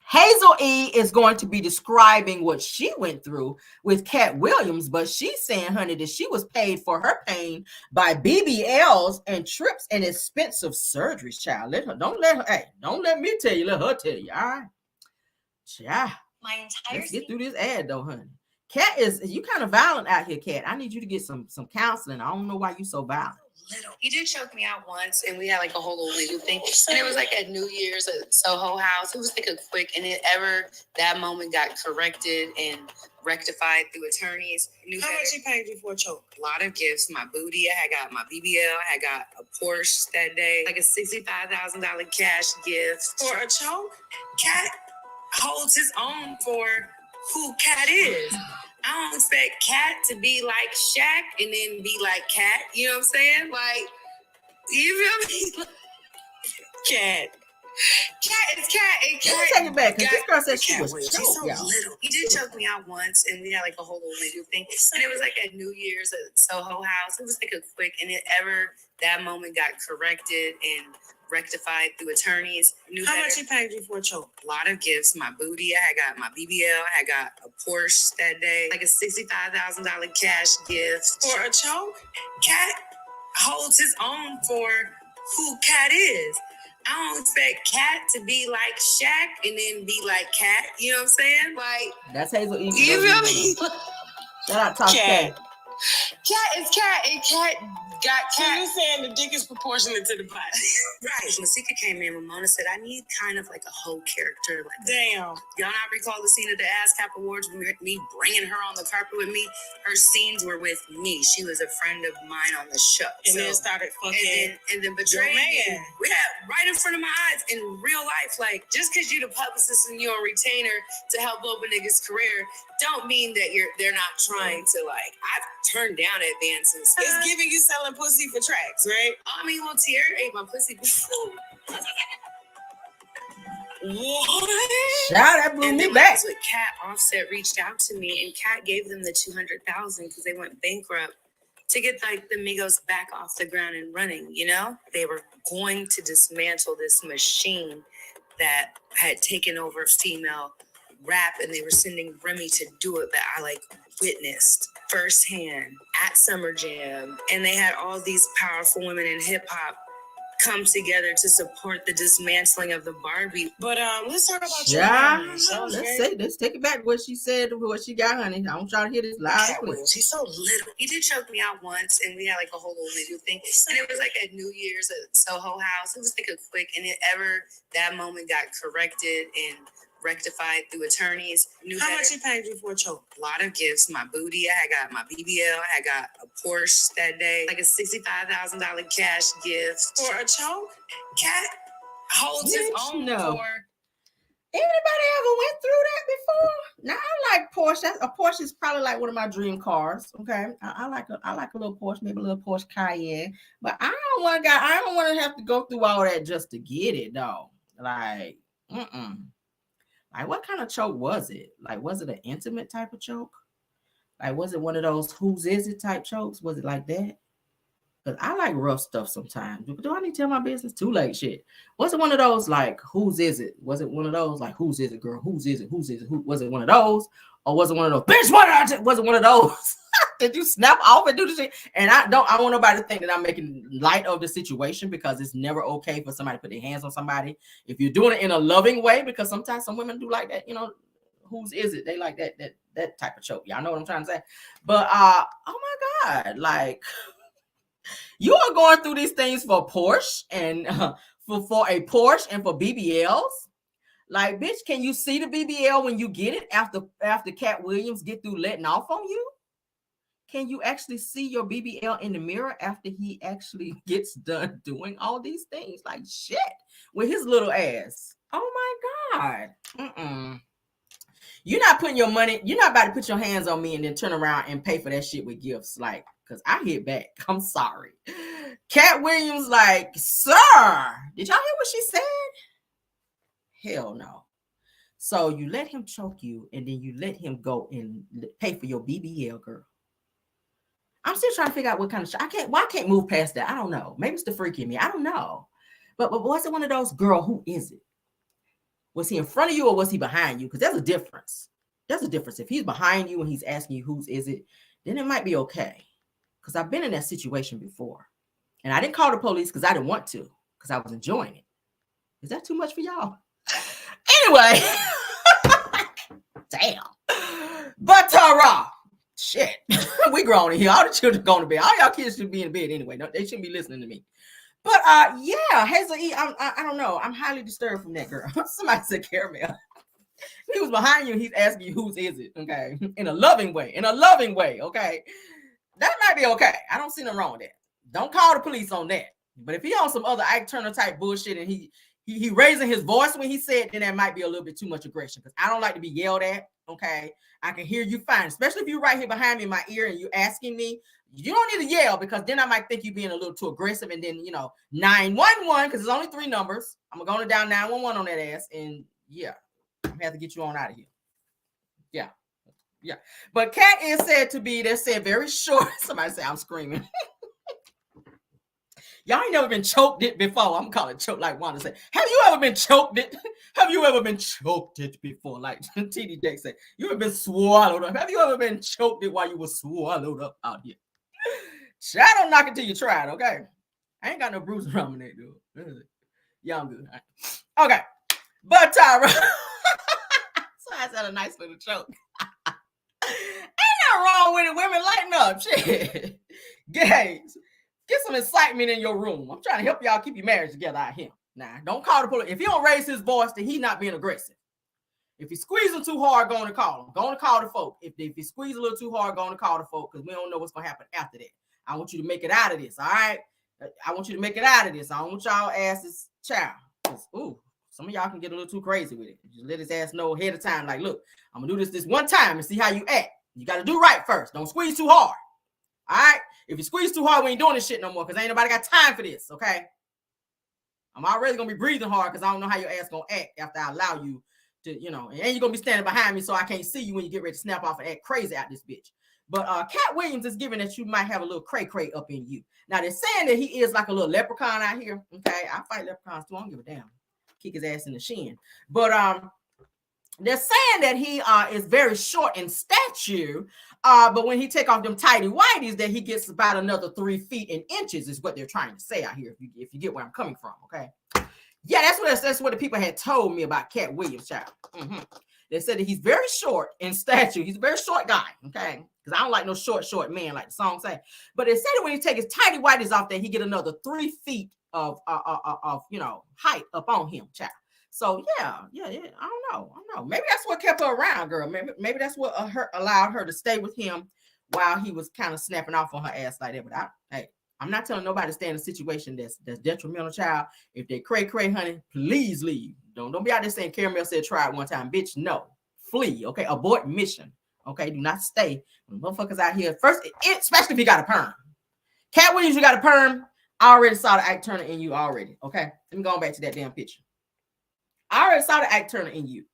Hazel E. is going to be describing what she went through with Katt Williams, but she's saying, honey, that she was paid for her pain by BBLs and trips and expensive surgeries, child. Don't let me tell you, let her tell you, all right? Child. Let's get through this ad, though, honey. Katt, you kind of violent out here, Katt. I need you to get some counseling. I don't know why you so violent.
Little. He did choke me out once, and we had like a whole little legal thing. And it was like at New Year's at Soho House. It was like a quick, and that moment got corrected and rectified through attorneys.
How much he paid you for a choke?
A lot of gifts. My booty. I had got my BBL. I had got a Porsche that day. Like a $65,000 cash gift.
For a choke?
Katt holds his own for who Katt is. I don't expect Katt to be like Shaq and then be like Katt. You know what I'm saying? Like, you feel me? Katt is Katt. And Katt.
Take it back, because this girl said she was
choked. She's so little. He did choke me out once, and we had like a whole little legal thing. And it was like at New Year's at Soho House. It was like a quick, and that moment got corrected and rectified through attorneys.
How much he paid you for a choke?
A lot of gifts. My booty. I had got my BBL. I had got a Porsche that day. Like a $65,000 cash gift.
For a choke?
Katt holds his own for who Katt is. I don't expect Katt to be like Shaq and then be like Katt. You know what I'm saying? Like,
that's Hazel E.
You feel me?
Shout out to Katt.
Katt is Katt, and Katt got Katt.
So you saying the dick is proportionate to the body?
Right. Masika came in, Ramona said, I need kind of like a whole character. Like,
damn.
Y'all not recall the scene at the ASCAP Awards with me bringing her on the carpet with me? Her scenes were with me. She was a friend of mine on the show.
And then started fucking.
And then betraying me. Yeah, right in front of my eyes in real life. Like, just because you're the publicist and you're a retainer to help blow up a nigga's career, don't mean that they're not trying to, like, I've turned down advances.
It's giving you selling pussy for tracks, right?
I mean, well, Tierra ate my pussy before.
What?
Shout, that blew me back.
With Katt, Offset reached out to me, and Katt gave them the $200,000 because they went bankrupt to get like the Migos back off the ground and running. You know, they were going to dismantle this machine that had taken over female rap, and they were sending Remy to do it, but I like witnessed firsthand at Summer Jam, and they had all these powerful women in hip hop come together to support the dismantling of the Barbie.
But let's talk about
let's take it back. What she said, what she got, honey. I want y'all to hear this live.
She's so little. He did choke me out once, and we had like a whole little legal thing. And it was like at New Year's at Soho House. It was like a quick, and that moment got corrected and rectified through attorneys.
How much he paid you for a choke?
A lot of gifts. My booty. I had got my BBL. I had got a Porsche that day. Like a $65,000 cash gift.
For a choke?
Katt holds his own for.
Anybody ever went through that before? Now I like Porsche. A Porsche is probably like one of my dream cars. Okay, I like a little Porsche, maybe a little Porsche Cayenne. But I don't want to have to go through all that just to get it, though. Like, Like, what kind of choke was it? Like, was it an intimate type of choke? Like, was it one of those whose is it type chokes? Was it like that? Because I like rough stuff sometimes. Do I need to tell my business? Too late shit. Was it one of those, like, whose is it? Was it one of those, like, whose is it, girl? Whose is it? Whose is it? Was it one of those? Or was it one of those, bitch, was it one of those? Did you snap off and do the shit? And I want nobody to think that I'm making light of the situation, because it's never okay for somebody to put their hands on somebody. If you're doing it in a loving way, because sometimes some women do like that, you know, whose is it? They like that type of choke. Y'all know what I'm trying to say? But oh my God, like you are going through these things for Porsche and for a Porsche and for BBLs. Like, bitch, can you see the BBL when you get it after Katt Williams get through letting off on you? Can you actually see your BBL in the mirror after he actually gets done doing all these things? Like, shit, with his little ass. Oh my God. You're not putting your money, you're not about to put your hands on me and then turn around and pay for that shit with gifts. Like, because I hit back. I'm sorry. Katt Williams, like, sir, did y'all hear what she said? Hell no. So you let him choke you and then you let him go and pay for your BBL, girl. I'm still trying to figure out what kind of I can't move past that. I don't know. Maybe it's the freak in me. I don't know. But was it one of those, girl, who is it? Was he in front of you or was he behind you? Because there's a difference. There's a difference. If he's behind you and he's asking you whose is it, then it might be okay. Because I've been in that situation before. And I didn't call the police because I didn't want to, because I was enjoying it. Is that too much for y'all? Anyway. Damn. But shit. We grown in here. All the children going to bed. All y'all kids should be in bed anyway. No, they shouldn't be listening to me. But yeah, Hazel E, I don't know. I'm highly disturbed from that girl. Somebody said caramel. He was behind you and he's asking you whose is it, okay? In a loving way. In a loving way, okay? That might be okay. I don't see nothing wrong with that. Don't call the police on that. But if he on some other Ike Turner type bullshit and he raising his voice when he said, then that might be a little bit too much aggression. Because I don't like to be yelled at, okay? I can hear you fine, especially if you're right here behind me in my ear and you asking me. You don't need to yell because then I might think you being a little too aggressive. And then, 911, because there's only 3 numbers. I'm going to down 911 on that ass. And yeah, I'm going to have to get you on out of here. Yeah. Yeah. But Katt is said to be, they said very short. Somebody say I'm screaming. Y'all ain't never been choked it before. I'm calling choke like Wanda said. Have you ever been choked it? Have you ever been choked it before? Like TD Deck said, you ever been swallowed up? Have you ever been choked it while you were swallowed up out here? Try don't knock it till you try it, okay? I ain't got no bruising around my neck, dude. Yeah, I'm good. Right. Okay. But Tyra, so I said a nice little choke. Ain't nothing wrong with it. Women, lighten up. Shit. Get some excitement in your room. I'm trying to help y'all keep your marriage together out here. Nah, don't call the police. If he don't raise his voice, then he's not being aggressive. If he's squeezing too hard, go on to call him. Go on to call the folk. If he squeeze a little too hard, go on to call the folk because we don't know what's going to happen after that. I want you to make it out of this, all right? I want you to make it out of this. I don't want y'all asses child. Ooh, some of y'all can get a little too crazy with it. Just let his ass know ahead of time, like, look, I'm going to do this one time and see how you act. You got to do right first. Don't squeeze too hard, all right? If you squeeze too hard, we ain't doing this shit no more because ain't nobody got time for this, okay? I'm already going to be breathing hard because I don't know how your ass going to act after I allow you to, and you're going to be standing behind me so I can't see you when you get ready to snap off and act crazy out this bitch. But Katt Williams is giving that you might have a little cray-cray up in you. Now, they're saying that he is like a little leprechaun out here, okay? I fight leprechauns too. I don't give a damn. Kick his ass in the shin. But they're saying that he is very short in stature, but when he take off them tighty whities, that he gets about another 3 feet in inches is what they're trying to say out here. If you get where I'm coming from, okay? Yeah, that's what the people had told me about Katt Williams, child. They said that he's very short in stature. He's a very short guy, okay? Because I don't like no short man, like the song say. But they said that when he take his tighty whities off, that he get another 3 feet of height up on him, child. So yeah. I don't know. Maybe that's what kept her around, girl. Maybe that's what allowed her to stay with him while he was kind of snapping off on her ass like that. But I'm not telling nobody to stay in a situation that's detrimental, child. If they cray, honey, please leave. Don't be out there saying Caramel said try it one time, bitch. No, flee. Okay, abort mission. Okay, do not stay. When motherfuckers out here first, especially if you got a perm. Katt Williams, you got a perm. I already saw the Ike Turner in you already. Okay, let me go back to that damn picture. I already saw the Ike Turner in you.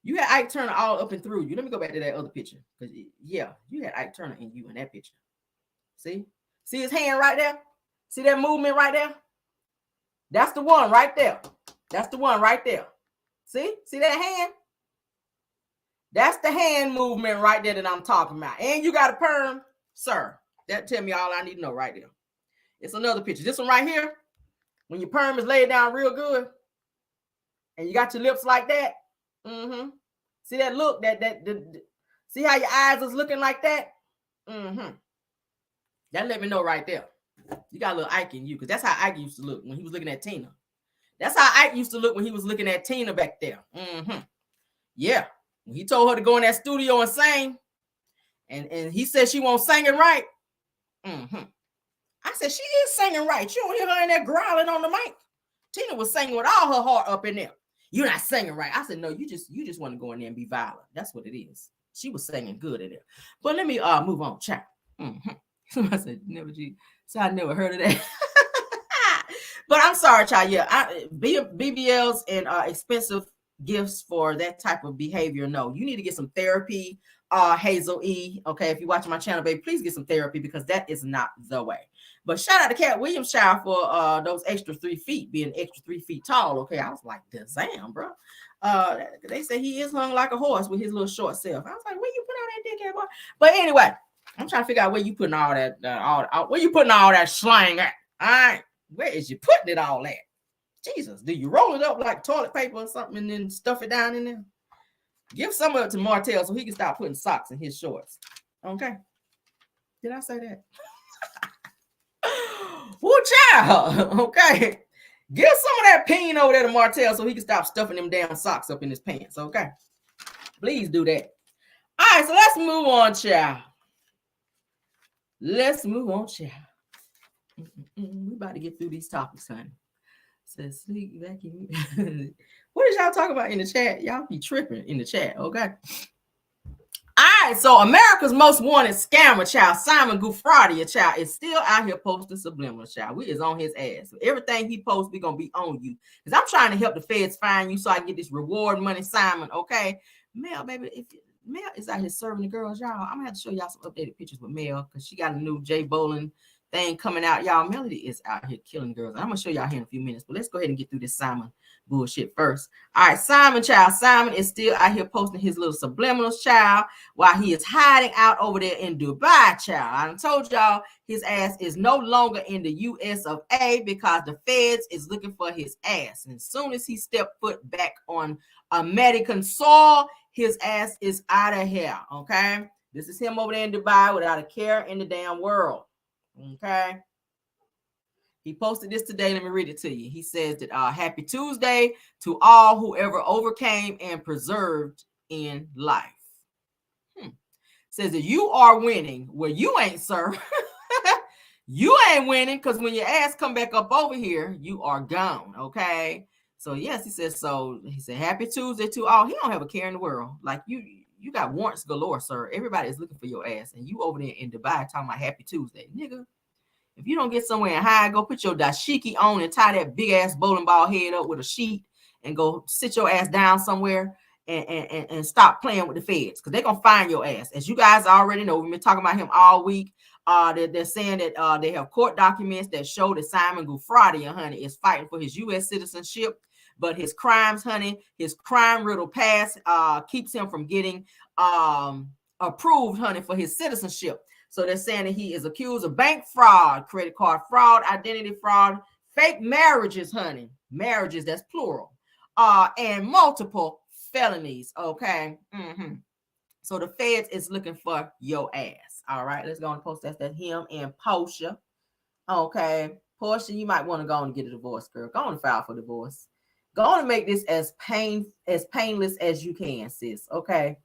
You had Ike Turner all up and through you. Let me go back to that other picture. Because, yeah, you had Ike Turner in you in that picture. See his hand right there? See that movement right there? That's the one right there. That's the one right there. See that hand? That's the hand movement right there that I'm talking about. And you got a perm, sir. That tell me all I need to know right there. It's another picture. This one right here, when your perm is laid down real good, and you got your lips like that. See that look? See how your eyes is looking like that? That let me know right there. You got a little Ike in you, because that's how Ike used to look when he was looking at Tina. That's how Ike used to look when he was looking at Tina back there. Yeah. When he told her to go in that studio and sing, and he said she won't sing it right. I said, she is singing right. You don't hear her in there growling on the mic. Tina was singing with all her heart up in there. You're not singing right. I said, no, you just want to go in there and be violent. That's what it is. She was singing good in there. But let me move on, chat. Somebody said, never G. So I never heard of that. But I'm sorry, child. Yeah, BBLs and expensive gifts for that type of behavior. No, you need to get some therapy. Hazel E. Okay, if you're watching my channel, baby, please get some therapy, because that is not the way. But shout out to Katt Williams, child, for those extra 3 feet, being extra 3 feet tall. Okay, I was like, damn, bro. They say he is hung like a horse with his little short self. I was like, where you put all that dick at, boy? But anyway, I'm trying to figure out where you putting all that, where you putting all that slang at? All right, where is you putting it all at? Jesus, do you roll it up like toilet paper or something and then stuff it down in there? Give some of it to Martell so he can stop putting socks in his shorts. Okay. Did I say that? Woo, child. Okay. Give some of that peen over there to Martell so he can stop stuffing them damn socks up in his pants. Okay. Please do that. All right, so let's move on, child. Let's move on, child. We about to get through these topics, honey. Says sleep vacuum. What is y'all talking about in the chat? Y'all be tripping in the chat, okay? All right, so America's most wanted scammer, child, Simon Guobadia, child, is still out here posting subliminal, child. We is on his ass. So everything he posts, we gonna be on you. Because I'm trying to help the feds find you so I can get this reward money, Simon, okay? Mel, baby, if Mel is out here serving the girls, y'all, I'm gonna have to show y'all some updated pictures with Mel, because she got a new J Bolin thing coming out, y'all. Melody is out here killing girls. I'm gonna show y'all here in a few minutes, but let's go ahead and get through this Simon bullshit first. All right, Simon, child. Simon is still out here posting his little subliminals, child, while he is hiding out over there in Dubai, child. I done told y'all his ass is no longer in the US of A because the feds is looking for his ass. And as soon as he stepped foot back on American soil, his ass is out of here. Okay, this is him over there in Dubai without a care in the damn world. Okay, he posted this today. Let me read it to you. He says that happy Tuesday to all whoever overcame and persevered in life. Says that you are winning. Well, you ain't, sir. You ain't winning, because when your ass come back up over here, you are gone. Okay, so yes, he says so. He said happy Tuesday to all. He don't have a care in the world. Like you got warrants galore, sir. Everybody is looking for your ass, and you over there in Dubai talking about happy Tuesday, nigga. If you don't get somewhere and hide, go put your dashiki on and tie that big ass bowling ball head up with a sheet and go sit your ass down somewhere and stop playing with the feds, because they're gonna find your ass. As you guys already know, we've been talking about him all week. They're saying that they have court documents that show that Simon Guobadia, honey, is fighting for his U.S. citizenship. But his crimes, honey, his crime-riddled past keeps him from getting approved, honey, for his citizenship. So they're saying that he is accused of bank fraud, credit card fraud, identity fraud, fake marriages, honey. Marriages, that's plural. And multiple felonies, okay? So the feds is looking for your ass. All right, let's go and post that. That's him and Portia. Okay, Portia, you might want to go and get a divorce, girl. Go and file for divorce. Go on and make this as painless as you can, sis. Okay.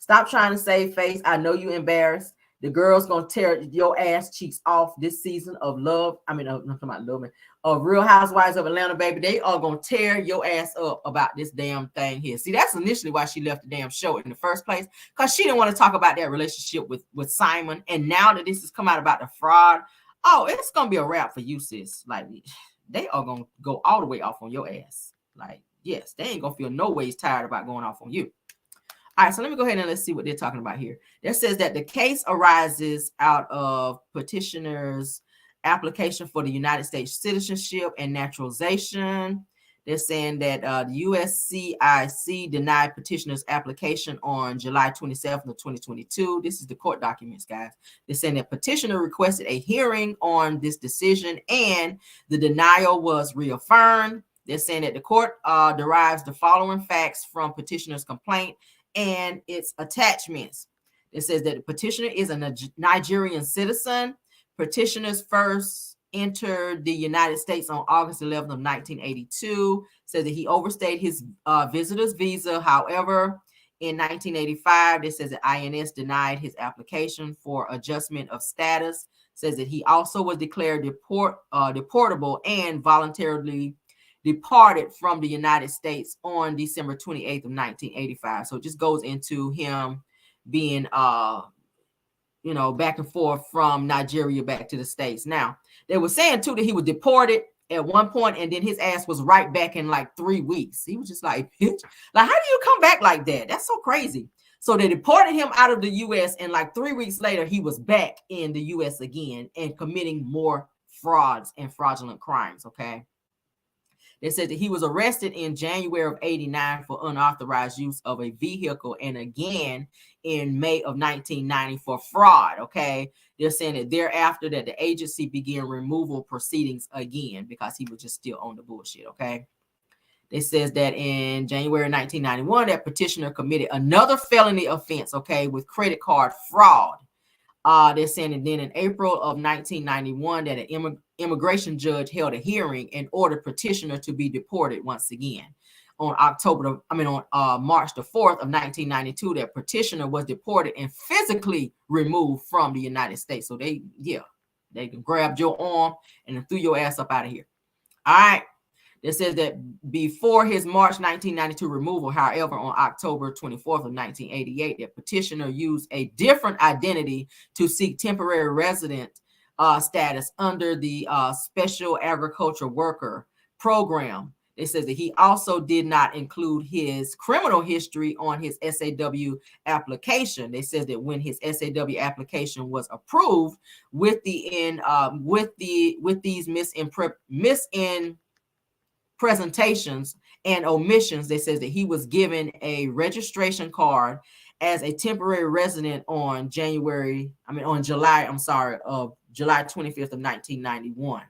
Stop trying to save face. I know you're embarrassed. The girl's gonna tear your ass cheeks off this season of love. I mean, I'm talking about love, of Real Housewives of Atlanta, baby. They are gonna tear your ass up about this damn thing here. See, that's initially why she left the damn show in the first place, because she didn't want to talk about that relationship with Simon. And now that this has come out about the fraud, oh, it's gonna be a wrap for you, sis. Like, they are gonna go all the way off on your ass. Like, yes, they ain't gonna feel no ways tired about going off on you. All right, so let me go ahead and let's see what they're talking about here. That says that the case arises out of petitioner's application for the United States citizenship and naturalization. They're saying that the USCIC denied petitioner's application on July 27th of 2022. This is the court documents, guys. They're saying that petitioner requested a hearing on this decision and the denial was reaffirmed. They're saying that the court derives the following facts from petitioner's complaint and its attachments. It says that the petitioner is a Nigerian citizen. Petitioners first entered the United States on August 11th of 1982. Says that he overstayed his visitor's visa. However, in 1985, it says that INS denied his application for adjustment of status. Says that he also was declared deportable and voluntarily departed from the United States on December 28th of 1985. So it just goes into him being back and forth from Nigeria back to the States. Now, they were saying too that he was deported at one point, and then his ass was right back in like 3 weeks. He was just like, bitch, like, how do you come back like that? That's so crazy. So they deported him out of the U.S., and like 3 weeks later, he was back in the U.S. again and committing more frauds and fraudulent crimes, okay? They said that he was arrested in January of 89 for unauthorized use of a vehicle, and again in May of 1990 for fraud, okay? They're saying that thereafter that the agency began removal proceedings again because he was just still on the bullshit, okay? It says that in January 1991, that petitioner committed another felony offense, okay, with credit card fraud. They're saying that then in April of 1991 that an immigration judge held a hearing and ordered petitioner to be deported once again. On March the 4th of 1992, that petitioner was deported and physically removed from the United States. So they grabbed your arm and then threw your ass up out of here. All right. It says that before his March 1992 removal, however, on October 24th of 1988, that petitioner used a different identity to seek temporary resident status under the Special Agriculture Worker Program. It says that he also did not include his criminal history on his SAW application. They says that when his SAW application was approved with these presentations and omissions, they says that he was given a registration card as a temporary resident on July 25th of 1991.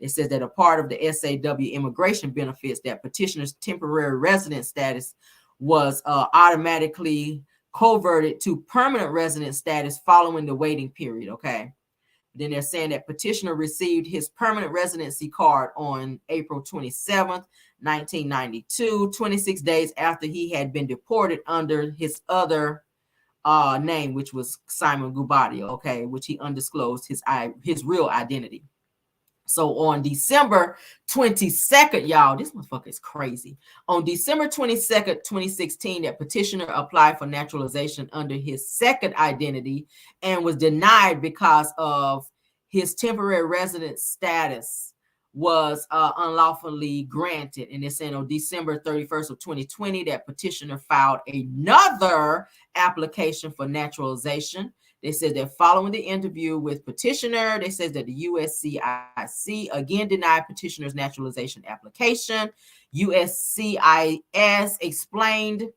It says that a part of the SAW immigration benefits, that petitioner's temporary resident status was automatically converted to permanent resident status following the waiting period, okay? Then they're saying that petitioner received his permanent residency card on April 27th, 1992, 26 days after he had been deported under his other name, which was Simon Guobadia, okay, which he undisclosed his real identity. So on December 22nd, y'all, this motherfucker is crazy. On December 22nd, 2016, that petitioner applied for naturalization under his second identity and was denied because of his temporary resident status was unlawfully granted. And they're saying on December 31st of 2020, that petitioner filed another application for naturalization. They said that following the interview with petitioner, they said that the USCIS again denied petitioner's naturalization application. USCIS explained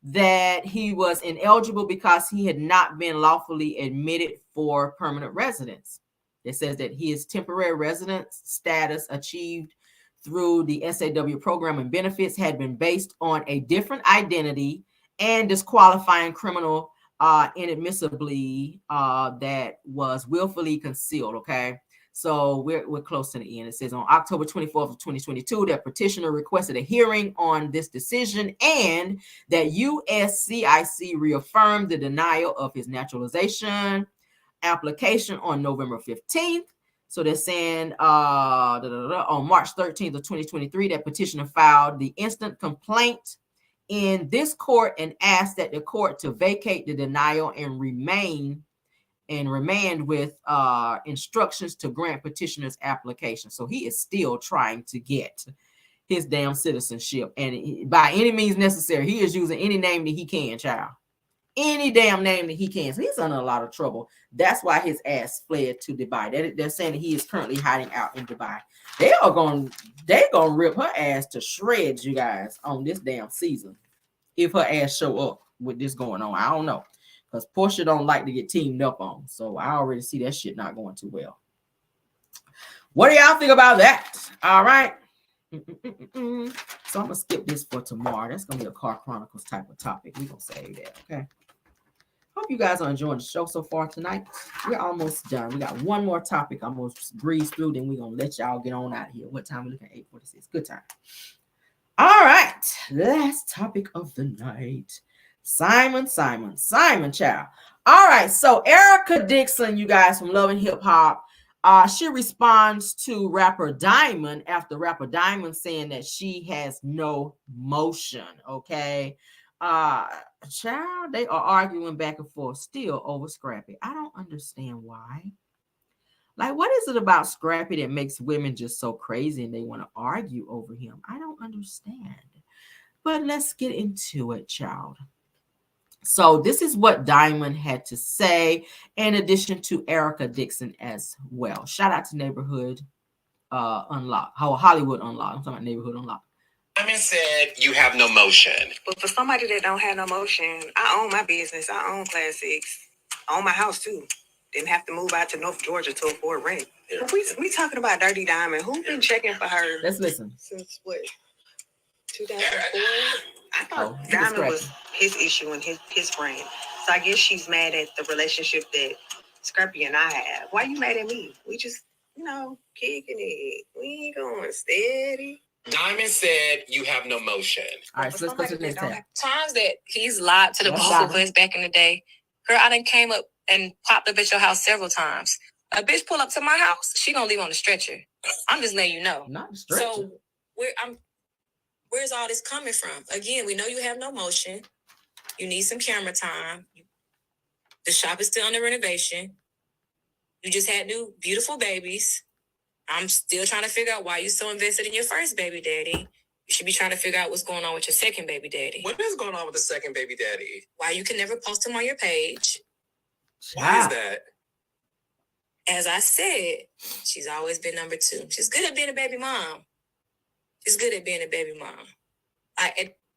that he was ineligible because he had not been lawfully admitted for permanent residence. It says that his temporary residence status achieved through the SAW program and benefits had been based on a different identity and disqualifying criminal inadmissibly that was willfully concealed, okay? So we're close to the end. It says on October 24th of 2022, that petitioner requested a hearing on this decision and that USCIS reaffirmed the denial of his naturalization application on November 15th. So they're saying on March 13th of 2023, that petitioner filed the instant complaint in this court and asked that the court to vacate the denial and remand with instructions to grant petitioner's application. So he is still trying to get his damn citizenship, and by any means necessary, he is using any name that he can, child. Any damn name that he can. So he's under a lot of trouble. That's why his ass fled to Dubai. They're saying that he is currently hiding out in Dubai. They're gonna rip her ass to shreds, you guys, on this damn season. If her ass show up with this going on, I don't know. Because Portia don't like to get teamed up on. So I already see that shit not going too well. What do y'all think about that? All right. So I'm gonna skip this for tomorrow. That's gonna be a Car Chronicles type of topic. We're gonna save that, okay? Hope you guys are enjoying the show so far tonight. We're almost done. We got one more topic. I'm gonna breeze through, then we're gonna let y'all get on out of here. What time we looking at? 8:46. Good time. All right, last topic of the night. Simon, child. All right, so Erica Dixon, you guys, from Love and Hip Hop, she responds to rapper Diamond after rapper Diamond saying that she has no motion. Okay, child, they are arguing back and forth still over Scrappy. I don't understand why. Like, what is it about Scrappy that makes women just so crazy and they want to argue over him? I don't understand. But let's get into it, child. So this is what Diamond had to say, in addition to Erica Dixon as well. Shout out to Neighborhood Unlocked. Hollywood Unlocked. I'm talking about Neighborhood Unlocked.
Diamond said you have no motion.
But for somebody that don't have no motion, I own my business. I own Class 6. I own my house too. Didn't have to move out to North Georgia to afford rent. Yeah. But we talking about Dirty Diamond. Who been checking for her?
Let's listen.
Since what? 2004? I thought Diamond was his issue and his friend. So I guess she's mad at the relationship that Scrappy and I have. Why you mad at me? We just, kicking it. We ain't going steady.
Diamond said you have no motion.
All right, so let's go to the next tab.
Times that he's lied to the postal bus back in the day. Girl, I done came up and popped up at your house several times. A bitch pull up to my house, she gonna leave on the stretcher. I'm just letting you know.
Not the stretcher.
So where's all this coming from? Again, we know you have no motion. You need some camera time. The shop is still under renovation. You just had new beautiful babies. I'm still trying to figure out why you're so invested in your first baby daddy. You should be trying to figure out what's going on with your second baby daddy.
What is going on with the second baby daddy?
Why you can never post him on your page.
Why is that?
As I said, she's always been number 2. She's good at being a baby mom. She's good at being a baby mom. At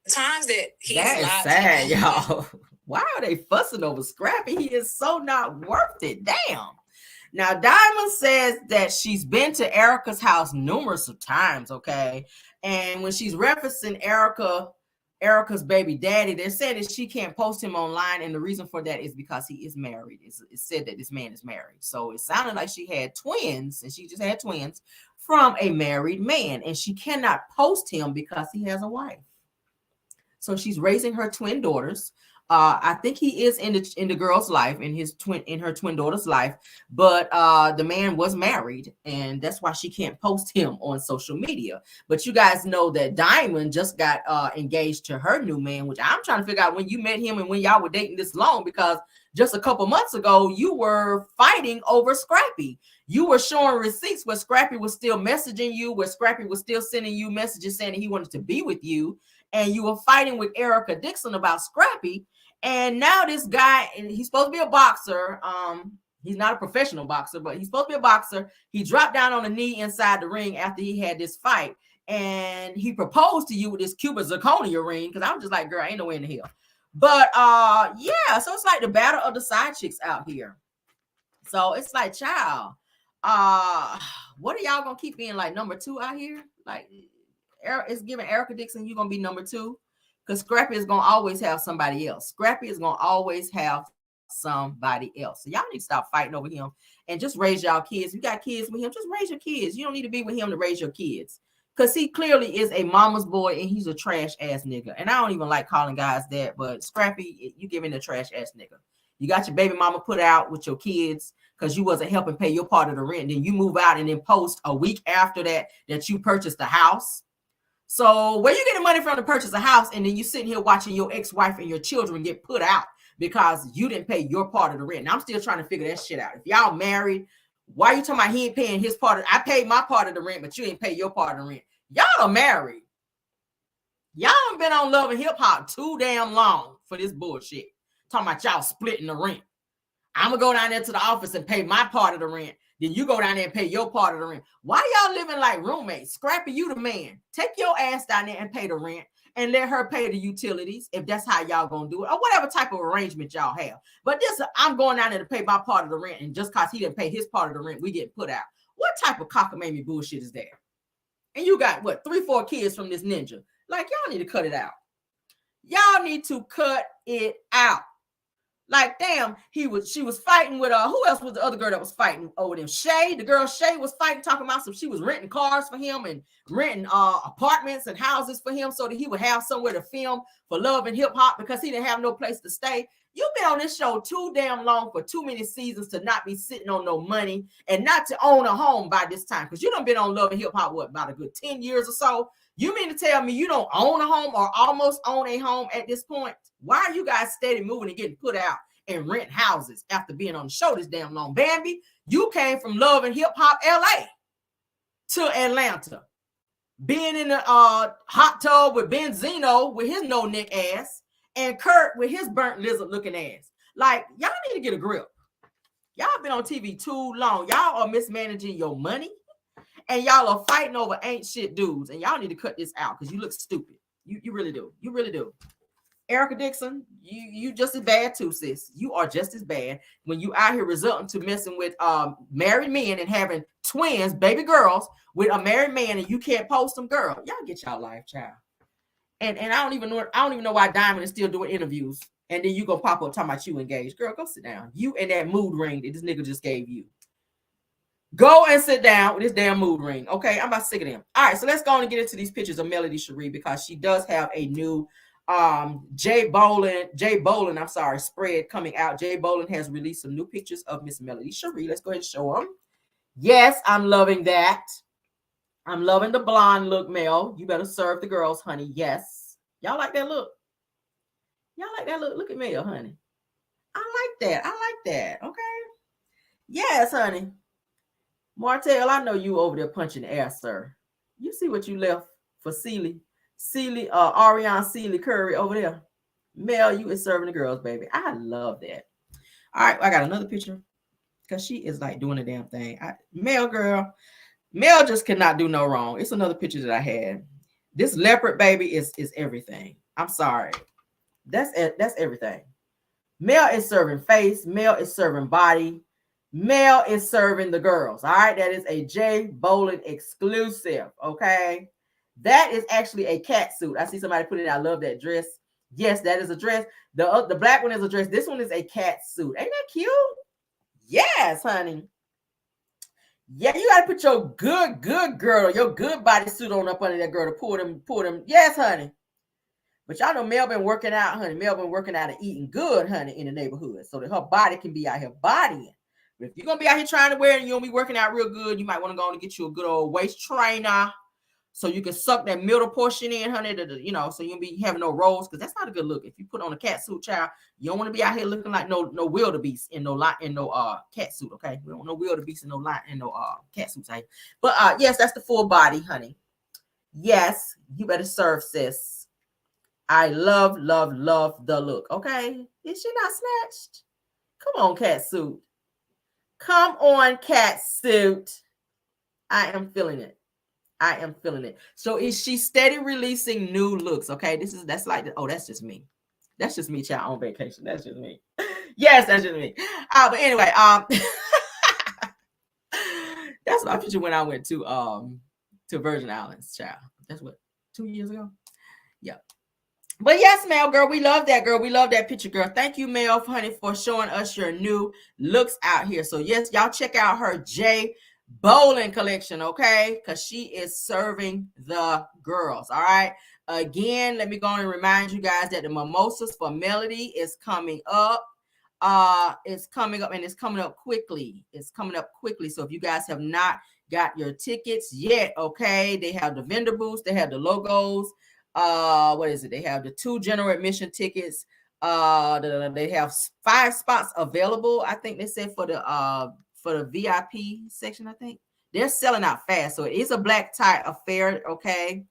times that he's
that is sad, y'all. Why are they fussing over Scrappy? He is so not worth it. Damn. Now, Diamond says that she's been to Erica's house numerous of times, okay? And when she's referencing Erica's baby daddy, they're saying that she can't post him online, and the reason for that is because he is married. It's said that this man is married. So it sounded like she had twins, and she just had twins from a married man, and she cannot post him because he has a wife. So she's raising her twin daughters. I think he is in the girl's life, in her twin daughter's life, but the man was married, and that's why she can't post him on social media. But you guys know that Diamond just got engaged to her new man, which I'm trying to figure out when you met him and when y'all were dating this long, because just a couple months ago you were fighting over Scrappy. You were showing receipts where Scrappy was still messaging you, where Scrappy was still sending you messages saying that he wanted to be with you, and you were fighting with Erica Dixon about Scrappy. And now this guy, and he's supposed to be a boxer. He's not a professional boxer, but he's supposed to be a boxer. He dropped down on a knee inside the ring after he had this fight, and he proposed to you with this Cuban zirconia ring. Because I'm just like, girl, ain't no way in the hell. But yeah, so it's like the battle of the side chicks out here. So it's like, child, what are y'all gonna keep being like number 2 out here? Like, it's giving Erica Dixon, you're gonna be number 2. Because Scrappy is going to always have somebody else. Scrappy is going to always have somebody else. So y'all need to stop fighting over him and just raise y'all kids. If you got kids with him, just raise your kids. You don't need to be with him to raise your kids. Because he clearly is a mama's boy and he's a trash ass nigga. And I don't even like calling guys that, but Scrappy, you giving a trash ass nigga. You got your baby mama put out with your kids because you wasn't helping pay your part of the rent. Then you move out and then post a week after that you purchased a house. So where you getting money from to purchase a house, and then you sitting here watching your ex-wife and your children get put out because you didn't pay your part of the rent? And I'm still trying to figure that shit out. If y'all married, why are you talking about he ain't paying his part? I paid my part of the rent, but you ain't pay your part of the rent. Y'all are married. Y'all have been on Love and Hip Hop too damn long for this bullshit. Talking about y'all splitting the rent. I'm going to go down there to the office and pay my part of the rent. Then you go down there and pay your part of the rent. Why y'all living like roommates? Scrappy, you the man. Take your ass down there and pay the rent and let her pay the utilities if that's how y'all gonna do it, or whatever type of arrangement y'all have. But this, I'm going down there to pay my part of the rent, and just because he didn't pay his part of the rent, we get put out. What type of cockamamie bullshit is that? And you got what, 3-4 kids from this ninja. Like, y'all need to cut it out. Y'all need to cut it out. Like, damn, she was fighting with who else was the other girl that was fighting over them? Shay, the girl Shay was fighting, talking about she was renting cars for him and renting apartments and houses for him so that he would have somewhere to film for Love and Hip Hop because he didn't have no place to stay. You've been on this show too damn long for too many seasons to not be sitting on no money and not to own a home by this time, because you done been on Love and Hip Hop, what, about a good 10 years or so? You mean to tell me you don't own a home or almost own a home at this point? Why are you guys steady moving and getting put out and rent houses after being on the show this damn long? Bambi, you came from Love and Hip Hop LA to Atlanta, being in the hot tub with Benzino with his no-neck ass and Kurt with his burnt lizard looking ass. Like, y'all need to get a grip. Y'all been on TV too long. Y'all are mismanaging your money. And y'all are fighting over ain't shit dudes. And y'all need to cut this out because you look stupid. You really do. You really do. Erica Dixon, you just as bad too, sis. You are just as bad when you out here resulting to messing with married men and having twins, baby girls, with a married man, and you can't post them, girl. Y'all get y'all life, child. And I don't even know why Diamond is still doing interviews. And then you gonna pop up talking about you engaged. Girl, go sit down. You and that mood ring that this nigga just gave you. Go and sit down with this damn mood ring. Okay, I'm about sick of them. All right, so let's go on and get into these pictures of Melody Cherie, because she does have a new Jay Bolin, spread coming out. Jay Bolin has released some new pictures of Miss Melody Cherie. Let's go ahead and show them. Yes, I'm loving that. I'm loving the blonde look, Mel. You better serve the girls, honey. Yes. Y'all like that look? Y'all like that look? Look at Mel, honey. I like that. I like that. Okay. Yes, honey. Martell, I know you over there punching the air, sir. You see what you left for Ariane Sealy Curry over there. Mel, you is serving the girls, baby. I love that. All right, I got another picture because she is like doing the damn thing. Mel just cannot do no wrong. It's another picture that I had. This leopard baby is everything. I'm sorry. That's everything. Mel is serving face. Mel is serving body. Mel is serving the girls. All right, that is a Jay Bolin exclusive. Okay, that is actually a cat suit. I see somebody put it. I love that dress. Yes, that is a dress. The black one is a dress. This one is a cat suit. Ain't that cute? Yes, honey. Yeah, you gotta put your good girl, your good body suit on up under that girl to pull them. Yes, honey. But y'all know Mel been working out, honey. Mel been working out and eating good, honey, in the neighborhood, so that her body can be out here bodying. But if you're gonna be out here trying to wear it and you don't be working out real good, you might want to go on and get you a good old waist trainer so you can suck that middle portion in, honey. So you don't be having no rolls, because that's not a good look. If you put on a cat suit, child, you don't want to be out here looking like no wildebeest in no cat suit. Okay, we don't want no wildebeest in no cat suits. Right? But yes, that's the full body, honey. Yes, you better serve, sis. I love the look. Okay, is she not snatched? Come on, cat suit. Come on, cat suit. I am feeling it. So is she steady releasing new looks? Okay, that's just me. That's just me, child, on vacation. That's just me. Yes, that's just me. But anyway, that's my picture when I went to Virgin Islands, child. That's what, 2 years ago? Yeah. But yes, Mel, girl, we love that, girl. We love that picture, girl. Thank you, Mel, honey, for showing us your new looks out here. So yes, y'all check out her Jay Bolin collection, okay? Because she is serving the girls, all right? Again, let me go on and remind you guys that the Mimosas for Melody is coming up. It's coming up, and it's coming up quickly. So if you guys have not got your tickets yet, okay, they have the vendor booths, they have the logos. What is it? They have the 2 general admission tickets. They have 5 spots available. I think they said for the VIP section. I think they're selling out fast. So it is a black tie affair. Okay.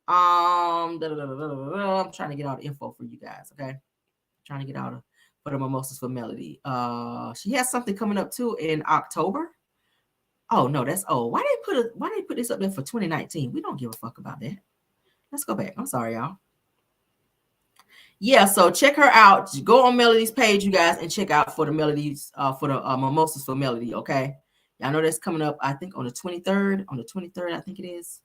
I'm trying to get all the info for you guys. Okay. Trying to get all for the Mimosas for Melody. She has something coming up too in October. Oh no, that's old. Why they put this up there for 2019? We don't give a fuck about that. Let's go back. I'm sorry, y'all. Yeah, so check her out. Go on Melody's page, you guys, and check out for the Melodies, for the Mimosas for Melody, okay? Y'all know that's coming up, I think, on the 23rd. On the 23rd, I think it is.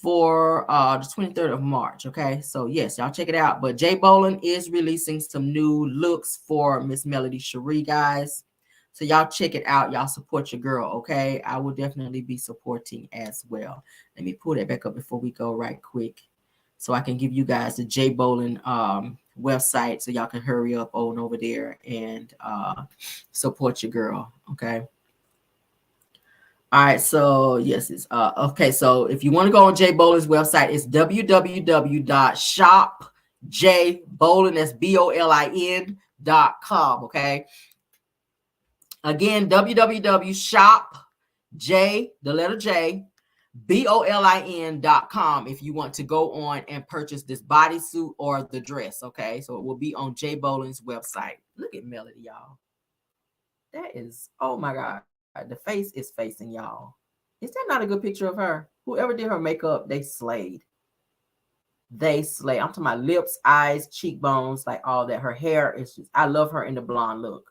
for the 23rd of March. Okay, so yes, y'all check it out. But J Bolin is releasing some new looks for Miss Melody Cherie, guys. So y'all check it out. Y'all support your girl. Okay, I will definitely be supporting as well. Let me pull that back up before we go right quick, so I can give you guys the J Bolin website, so y'all can hurry up on over there and support your girl. Okay. All right, so yes, it's okay. So if you want to go on J Bolin's website, it's www.shopjbolin, that's BOLIN.com. Okay. Again, www.shopj, the letter J, BOLIN.com if you want to go on and purchase this bodysuit or the dress. Okay, so it will be on J Bolin's website. Look at Melody, y'all. That is, oh my God. The face is facing y'all. Is that not a good picture of her? Whoever did her makeup, they slayed. They slay. I'm talking about lips, eyes, cheekbones, like all that. Her hair is just, I love her in the blonde look.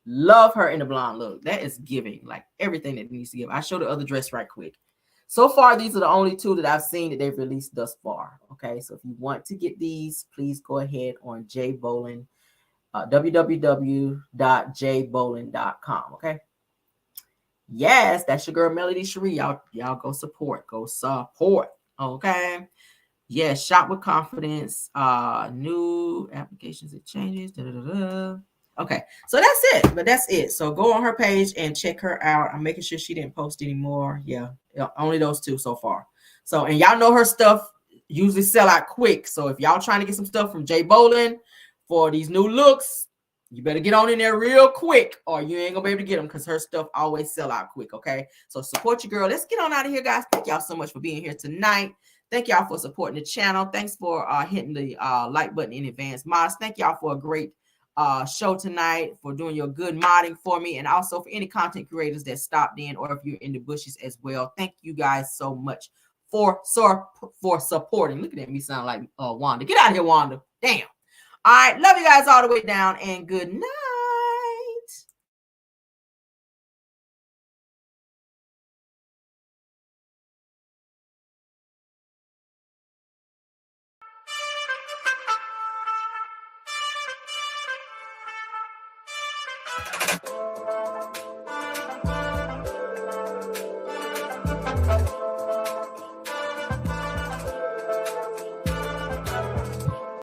Love her in the blonde look. That is giving, like everything that needs to give. I showed the other dress right quick. So far, these are the only two that I've seen that they've released thus far. Okay, so if you want to get these, please go ahead on J Bolin, www.jbolin.com. Okay. Yes, that's your girl Melody Cherie. Y'all go support. Go support. Okay. Yes, shop with confidence. New applications and changes. Okay, so that's it. But that's it. So go on her page and check her out. I'm making sure she didn't post anymore. Yeah, only those two so far. So, and y'all know her stuff usually sell out quick. So if y'all trying to get some stuff from J Bolin for these new looks, you better get on in there real quick, or you ain't gonna be able to get them, because her stuff always sell out quick. Okay, so support your girl. Let's get on out of here, guys. Thank y'all so much for being here tonight. Thank y'all for supporting the channel. Thanks for hitting the like button in advance. Mods, thank y'all for a great show tonight, for doing your good modding for me, and also for any content creators that stopped in, or if you're in the bushes as well. Thank you guys so much for supporting. Look at me sound like Wanda. Get out of here, Wanda. Damn. All right, love you guys all the way down, and good night.